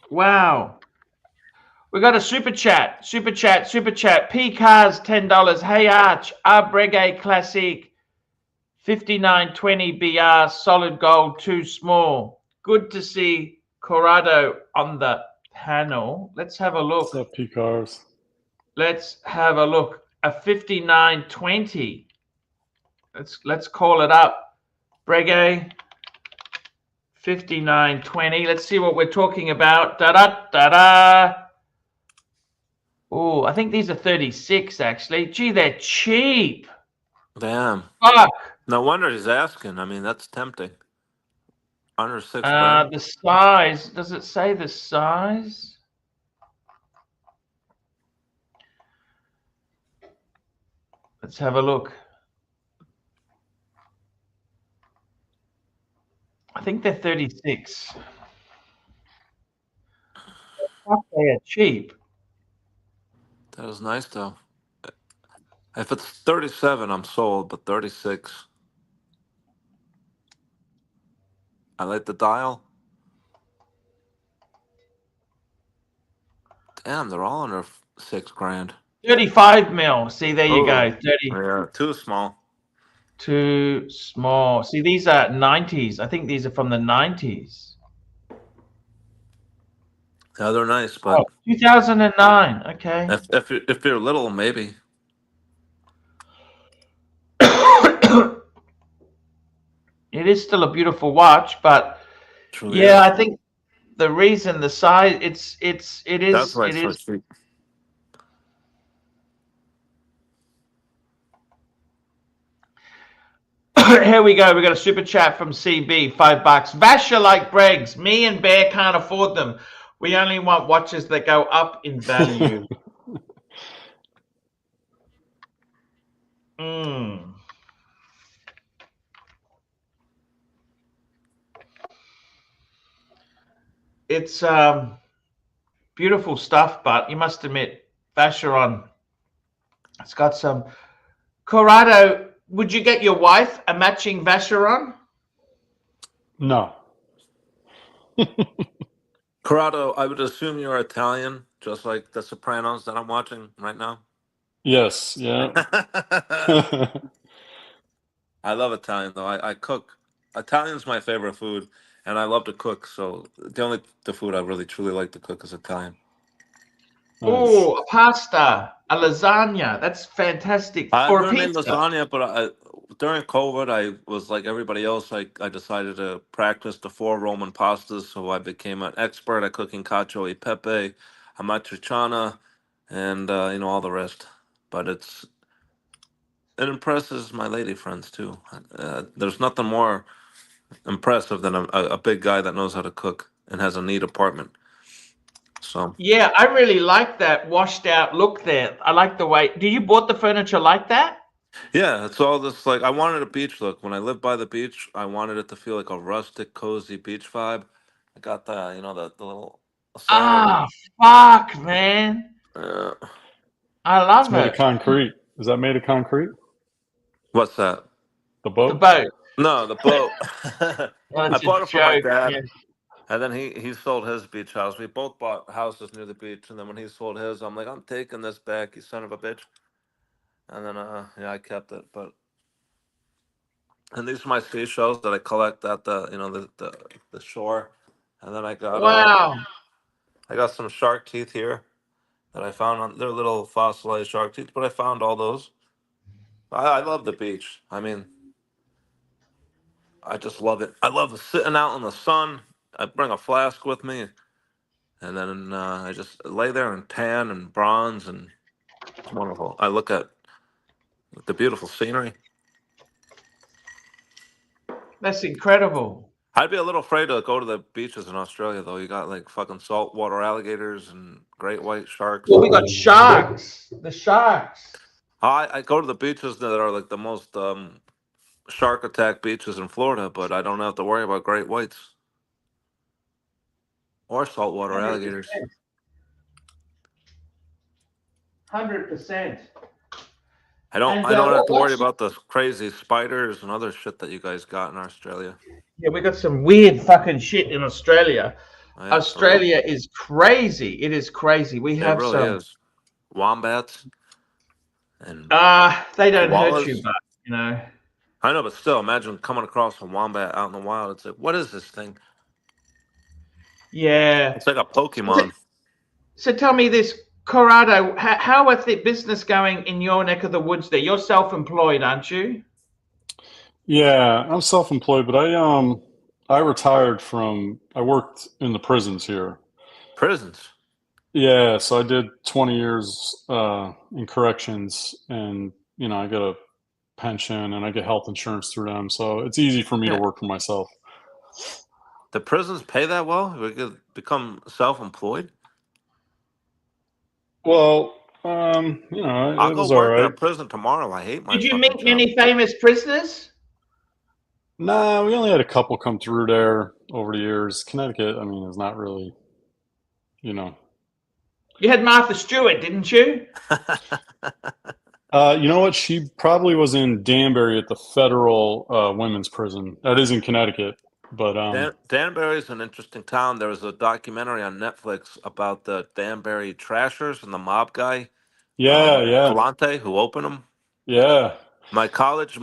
Wow. We got a super chat. P Cars $10. Hey Arch, our Breguet Classic 5920 BR solid gold too small. Good to see Corrado on the panel. Let's have a look. What's up, P Cars? Let's have a look. A 5920. Let's call it up. Breguet 5920. Let's see what we're talking about. Da-da. Oh, I think these are 36 actually. Gee, they're cheap. Damn. Fuck. No wonder he's asking. I mean, that's tempting. Under $6,000. The size. Does it say the size? Let's have a look. I think they're 36. Fuck, they are cheap. That was nice though. If it's 37, I'm sold, but 36. I like the dial. Damn, they're all under $6,000. 35 mil. See, there you go. 30. Yeah, too small. Too small. See, these are 90s. I think these are from the 90s. Yeah, they're nice, but 2009. Okay. if you're little, maybe. It is still a beautiful watch, but Truly yeah, is. I think the reason the size it is That's why it's so cheap. Here we go. We got a super chat from CB, $5. Vasher like Bregs. Me and Bear can't afford them. We only want watches that go up in value. It's beautiful stuff, but you must admit, Vacheron, it's got some. Corrado, would you get your wife a matching Vacheron? No. Corrado, I would assume you're Italian, just like The Sopranos that I'm watching right now. Yes. Yeah. I love Italian though. I cook. Italian's my favorite food, and I love to cook. So the food I really truly like to cook is Italian. Nice. Oh, a pasta, a lasagna. That's fantastic. Or a I've been in pizza. lasagna, but during COVID, I was like everybody else. I decided to practice the 4 Roman pastas, so I became an expert at cooking cacio e pepe, amatriciana, and all the rest. But it impresses my lady friends too. There's nothing more impressive than a big guy that knows how to cook and has a neat apartment. So Yeah, I really like that washed out look there. I like the way. Do you bought the furniture like that? yeah, it's all this like I wanted a beach look. When I lived by the beach, I wanted it to feel like a rustic, cozy beach vibe. I got the the little. Ah, fuck, man. I love It's made of it. concrete. Is that made of concrete? What's that? The The boat? boat. No, the boat. Well, I it's a bought it for my joke. dad, Yeah. and then he sold his beach house. We both bought houses near the beach, and then when he sold his, I'm like, I'm taking this back, you son of a bitch. And then yeah, I kept it. But and these are my seashells that I collect at the the shore. And then I Wow. got some shark teeth here that I found on they're little fossilized shark teeth, but I found all those. I love the beach. I mean, I just love it. I love sitting out in the sun. I bring a flask with me, and then I just lay there and tan and bronze, and it's wonderful. I look at the beautiful scenery. That's incredible. I'd be a little afraid to go to the beaches in Australia, though. You got like fucking saltwater alligators and great white sharks. Well, we got sharks. The sharks. I go to the beaches that are like the most shark attack beaches in Florida, but I don't have to worry about great whites or saltwater alligators. 100%. I don't And, have to worry what's- about the crazy spiders and other shit that you guys got in Australia. Yeah, we got some weird fucking shit in Australia. Oh, yeah, for real. Australia is crazy. It is crazy. We It have really some. is. Wombats and They don't hurt koalas. you, but you know. I know, but still, imagine coming across a wombat out in the wild. It's like, what is this thing? Yeah. It's like a Pokemon. So tell me this, Corrado, how is the business going in your neck of the woods there? You're self-employed, aren't you? Yeah, I'm self-employed, but I retired from. I worked in the prisons here. Prisons. Yeah, so I did 20 years in corrections, and I get a pension and I get health insurance through them, so it's easy for me to work for myself. The prisons pay that well? We could become self-employed? Well, I'll it go was all work in a right. prison tomorrow. I hate my Did you fucking meet job. many famous prisoners? Nah, we only had a couple come through there over the years. Connecticut, I mean, is not really, You had Martha Stewart, didn't you? You know what? She probably was in Danbury at the federal women's prison. That is in Connecticut, but Danbury is an interesting town. There was a documentary on Netflix about the Danbury Trashers and the mob guy, yeah, Galante, who opened them. yeah. My college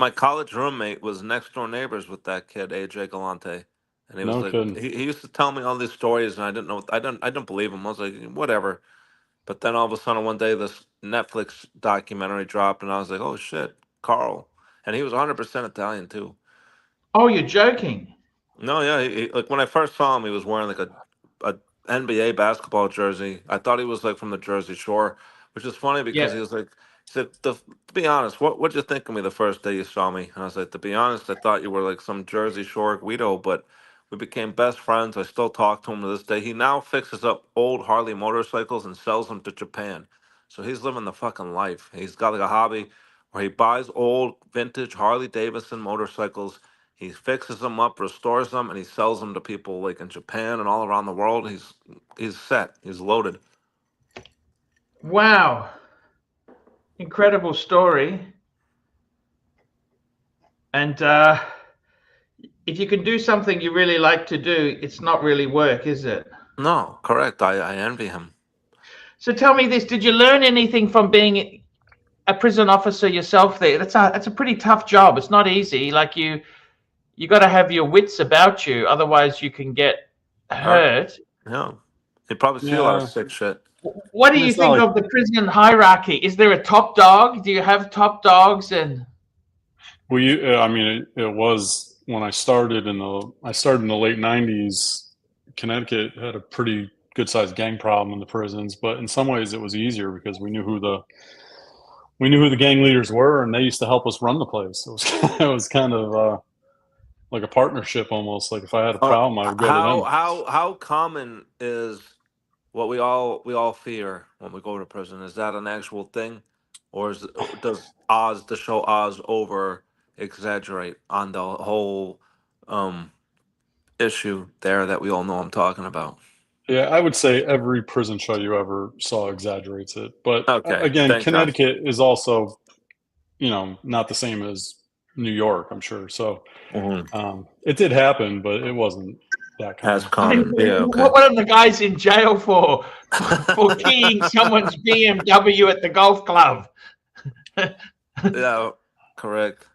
roommate was next door neighbors with that kid, AJ Galante, and he was No like, kidding. he used to tell me all these stories, and I didn't believe him. I was like, whatever. But then all of a sudden one day this Netflix documentary dropped, and I was like, oh shit, Carl, and he was 100% Italian too. Oh, you're joking. No, yeah, like when I first saw him, he was wearing like a NBA basketball jersey. I thought he was like from the Jersey Shore, which is funny because Yeah. he was like, he said, to be honest, what'd you think of me the first day you saw me? And I was like, to be honest, I thought you were like some Jersey Shore Guido, but we became best friends. I still talk to him to this day. He now fixes up old Harley motorcycles and sells them to Japan. So he's living the fucking life. He's got like a hobby where he buys old vintage Harley Davidson motorcycles. He fixes them up, restores them, and he sells them to people like in Japan and all around the world. He's set. He's loaded. Wow. Incredible story. And if you can do something you really like to do, it's not really work, is it? No, correct. I envy him. So tell me this, did you learn anything from being a prison officer yourself there? That's a pretty tough job. It's not easy. Like you got to have your wits about you, otherwise you can get hurt. Yeah. You probably see a lot of sick shit. What do you think of the prison hierarchy? Is there a top dog? Do you have top dogs? And well, it was when I started in the late '90s. Connecticut had a pretty good sized gang problem in the prisons, but in some ways it was easier because we knew who the gang leaders were, and they used to help us run the place. It was kind of like a partnership almost. Like if I had a problem, I would go to them. How common is what we all fear when we go to prison? Is that an actual thing, or does the show Oz over exaggerate on the whole issue there that we all know I'm talking about? Yeah, I would say every prison show you ever saw exaggerates it. But Okay, again, thank Connecticut is also, not the same as New York, I'm sure. So Mm-hmm. it did happen, but it wasn't that As common. common. Yeah. Okay. What are the guys in jail for keying someone's BMW at the golf club? Yeah. Correct.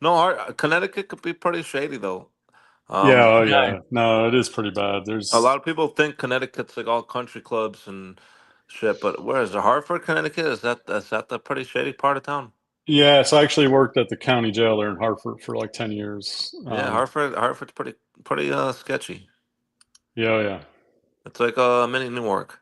No, Connecticut could be pretty shady though. Yeah, oh No. yeah. No, it is pretty bad. A There's lot of people think Connecticut's like all country clubs and shit, but where is it? Hartford, Connecticut? Is that the pretty shady part of town? yeah, so I actually worked at the county jail there in Hartford for like 10 years. Yeah, Hartford's pretty sketchy. Yeah, oh, yeah. It's like a mini Newark.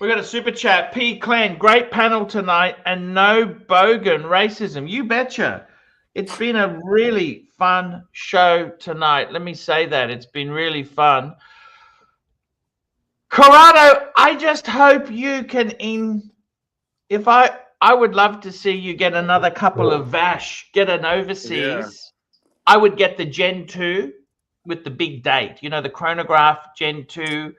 We got a super chat. P. Clan, great panel tonight, and no bogan racism. You betcha. It's been a really fun show tonight. Let me say that. It's been really fun. Corrado, I just hope you can if I would love to see you get another couple of Vash, get an overseas. Yeah. I would get the Gen 2 with the big date. You know, the chronograph Gen 2.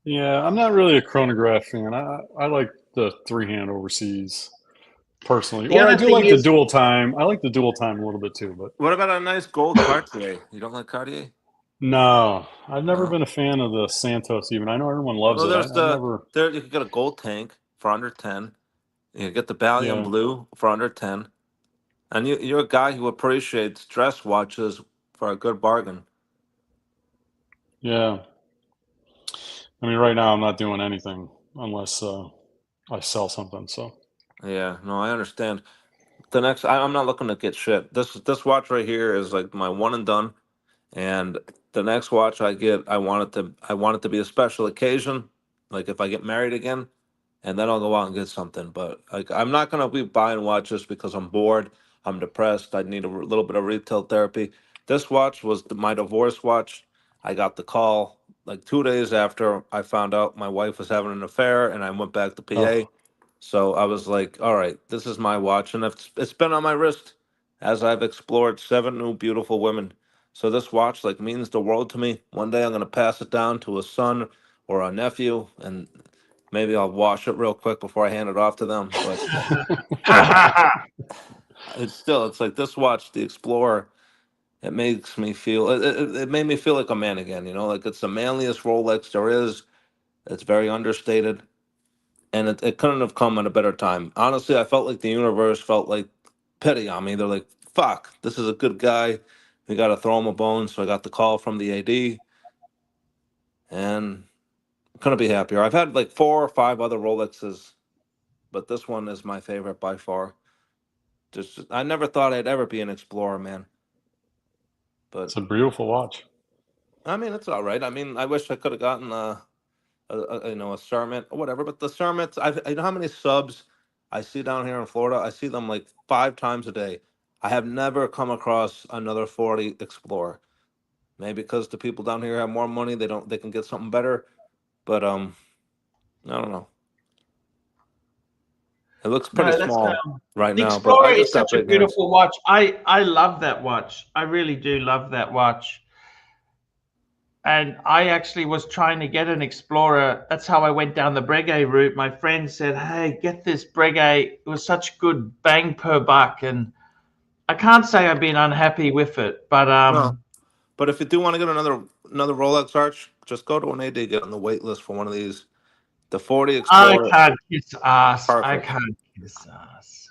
Yeah, I'm not really a chronograph fan. I like the three-hand overseas personally. The Or I other do thing like the is- dual time. I like the dual time a little bit too, but What about a nice gold Cartier? You don't like Cartier? no, I've never No. been a fan of the Santos even. I know everyone loves Well, it. there's I never there you could get a gold tank for under 10. You get the Balium Yeah. Blue for under 10. And you're a guy who appreciates dress watches for a good bargain. Yeah. I mean, right now I'm not doing anything unless I sell something. So Yeah, no, I understand. The next, I'm not looking to get shit. This watch right here is like my one and done. And the next watch I get, I want it to be a special occasion, like if I get married again, and then I'll go out and get something. But like, I'm not gonna be buying watches because I'm bored, I'm depressed, I need a little bit of retail therapy. This watch was my divorce watch. I got the call like 2 days after I found out my wife was having an affair, and I went back to PA. oh, So I was like, all right, this is my watch, and it's been on my wrist as I've explored 7 new beautiful women. So this watch like means the world to me. One day I'm gonna pass it down to a son or a nephew, and maybe I'll wash it real quick before I hand it off to them. But it's like this watch, the Explorer. It makes me feel. It made me feel like a man again. You know, like it's the manliest Rolex there is. It's very understated, and it couldn't have come at a better time. Honestly, I felt like the universe felt like petty on me. They're like, "Fuck, this is a good guy. We got to throw him a bone." So I got the call from the AD, and couldn't be happier. I've had like 4 or 5 other Rolexes, but this one is my favorite by far. Just I never thought I'd ever be an Explorer, man. But it's a beautiful watch. I mean, it's all right. I mean, I wish I could have gotten a Cermet or whatever. But the Cermets, you know how many subs I see down here in Florida? I see them like 5 times a day. I have never come across another 40 Explorer. Maybe because the people down here have more money, they can get something better. But I don't know. It looks pretty small right the now, but Explorer I is just got such a big hands. beautiful watch. I love that watch. I really do love that watch. And I actually was trying to get an Explorer. That's how I went down the Breguet route. My friend said, "Hey, get this Breguet. It was such good bang per buck." And I can't say I've been unhappy with it, but No. But if you do want to get another Rolex Arch, just go to an AD, get on the wait list for one of these. The 40 I Explorer. can't kiss ass. I Perfect. can't kiss ass.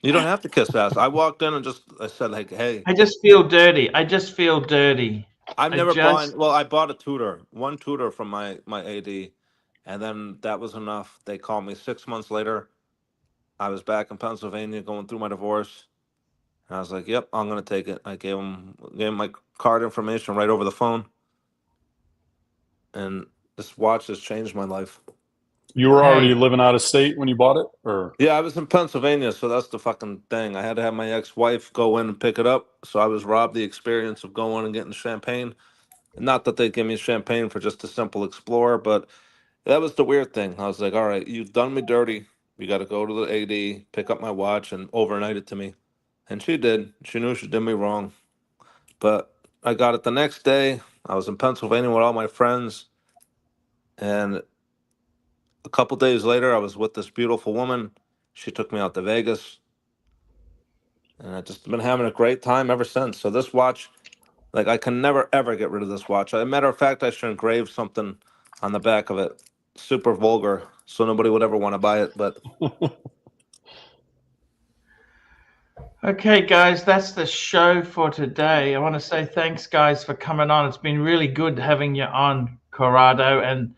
You don't have to kiss ass. I walked in and I said like, hey. I just feel dirty. I just feel dirty. I've I never just bought. Well, I bought a Tudor, one Tudor from my AD, and then that was enough. They called me 6 months later. I was back in Pennsylvania going through my divorce, and I was like, "Yep, I'm gonna take it." I gave him my card information right over the phone, and this watch has changed my life. You were already Hey. living out of state when you bought it, or Yeah, I was in Pennsylvania, so that's the fucking thing. I had to have my ex-wife go in and pick it up, so I was robbed the experience of going and getting champagne. Not that they give me champagne for just a simple Explorer, but that was the weird thing. I was like, all right, you've done me dirty. You got to go to the AD, pick up my watch, and overnight it to me. And she did. She knew she did me wrong. But I got it the next day. I was in Pennsylvania with all my friends. And a couple days later, I was with this beautiful woman. She took me out to Vegas, and I've just been having a great time ever since. So this watch, like, I can never ever get rid of this watch. As a matter of fact, I should engrave something on the back of it, super vulgar, so nobody would ever want to buy it. But Okay, guys, that's the show for today. I want to say thanks, guys, for coming on. It's been really good having you on, Corrado and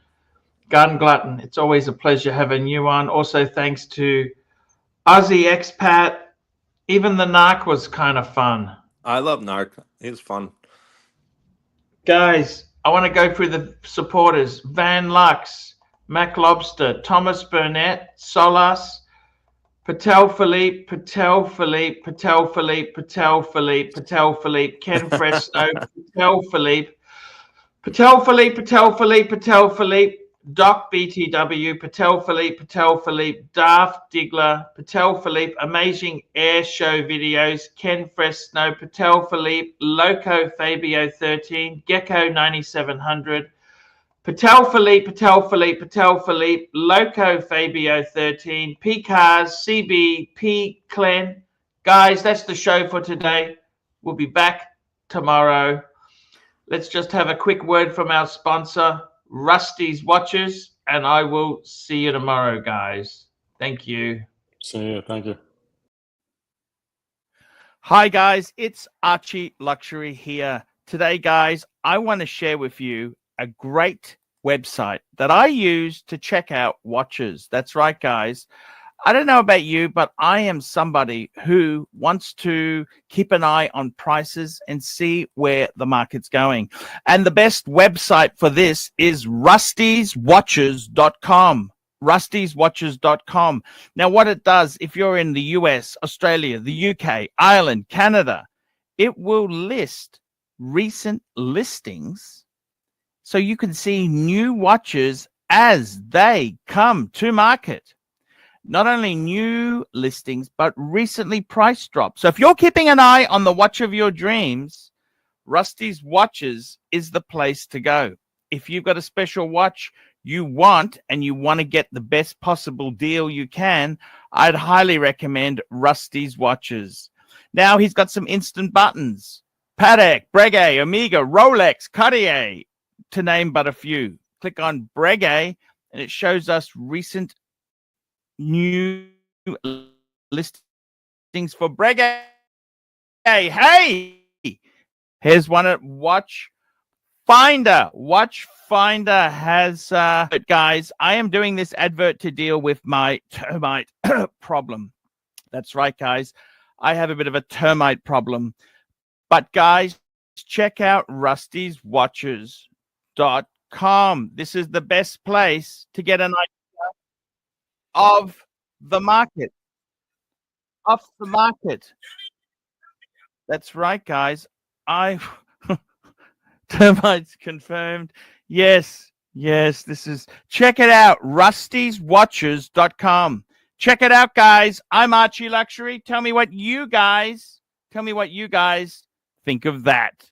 Gun Glutton. It's always a pleasure having you on. Also, thanks to Aussie Expat. Even the Narc was kind of fun. I love Narc. He's fun. Guys, I want to go through the supporters. Van Lux, Mac Lobster, Thomas Burnett, Solas, Patel Philippe, Patel Philippe, Patel Philippe, Patel Philippe, Patel Philippe, Ken Fresno, Patel Philippe, Patel Philippe, Patel Philippe, Patel Philippe, Doc BTW, Patel Philippe, Patel Philippe, Daft Diggler, Patel Philippe, Amazing Air Show Videos, Ken Fresno, Patel Philippe, Loco Fabio 13, Gecko 9700, Patel Philippe, Patel Philippe, Patel Philippe, Loco Fabio 13, P Cars, CB, P Clen. Guys, that's the show for today. We'll be back tomorrow. Let's just have a quick word from our sponsor, Rusty's Watches, and I will see you tomorrow, guys. Thank you. See you. Thank you. Hi, guys. It's ArchieLuxury here. Today, guys, I want to share with you a great website that I use to check out watches. That's right, guys. I don't know about you, but I am somebody who wants to keep an eye on prices and see where the market's going. And the best website for this is rustyswatches.com. rustyswatches.com. Now, what it does, if you're in the US, Australia, the UK, Ireland, Canada, it will list recent listings so you can see new watches as they come to market. Not only new listings, but recently price drops. So if you're keeping an eye on the watch of your dreams, Rusty's Watches is the place to go. If you've got a special watch you want and you want to get the best possible deal you can, I'd highly recommend Rusty's Watches. Now he's got some instant buttons. Patek, Breguet, Omega, Rolex, Cartier, to name but a few. Click on Breguet and it shows us recent new listings for Breguet. Hey, here's one at Watch Finder. Watch Finder has guys, I am doing this advert to deal with my termite problem. That's right, guys. I have a bit of a termite problem. But guys, check out rustyswatches.com. This is the best place to get an idea of the market. Off the market. That's right, guys. Termites confirmed. Yes, this is. Check it out. rustyswatches.com. Check it out, guys. I'm ArchieLuxury. Tell me what you guys think of that.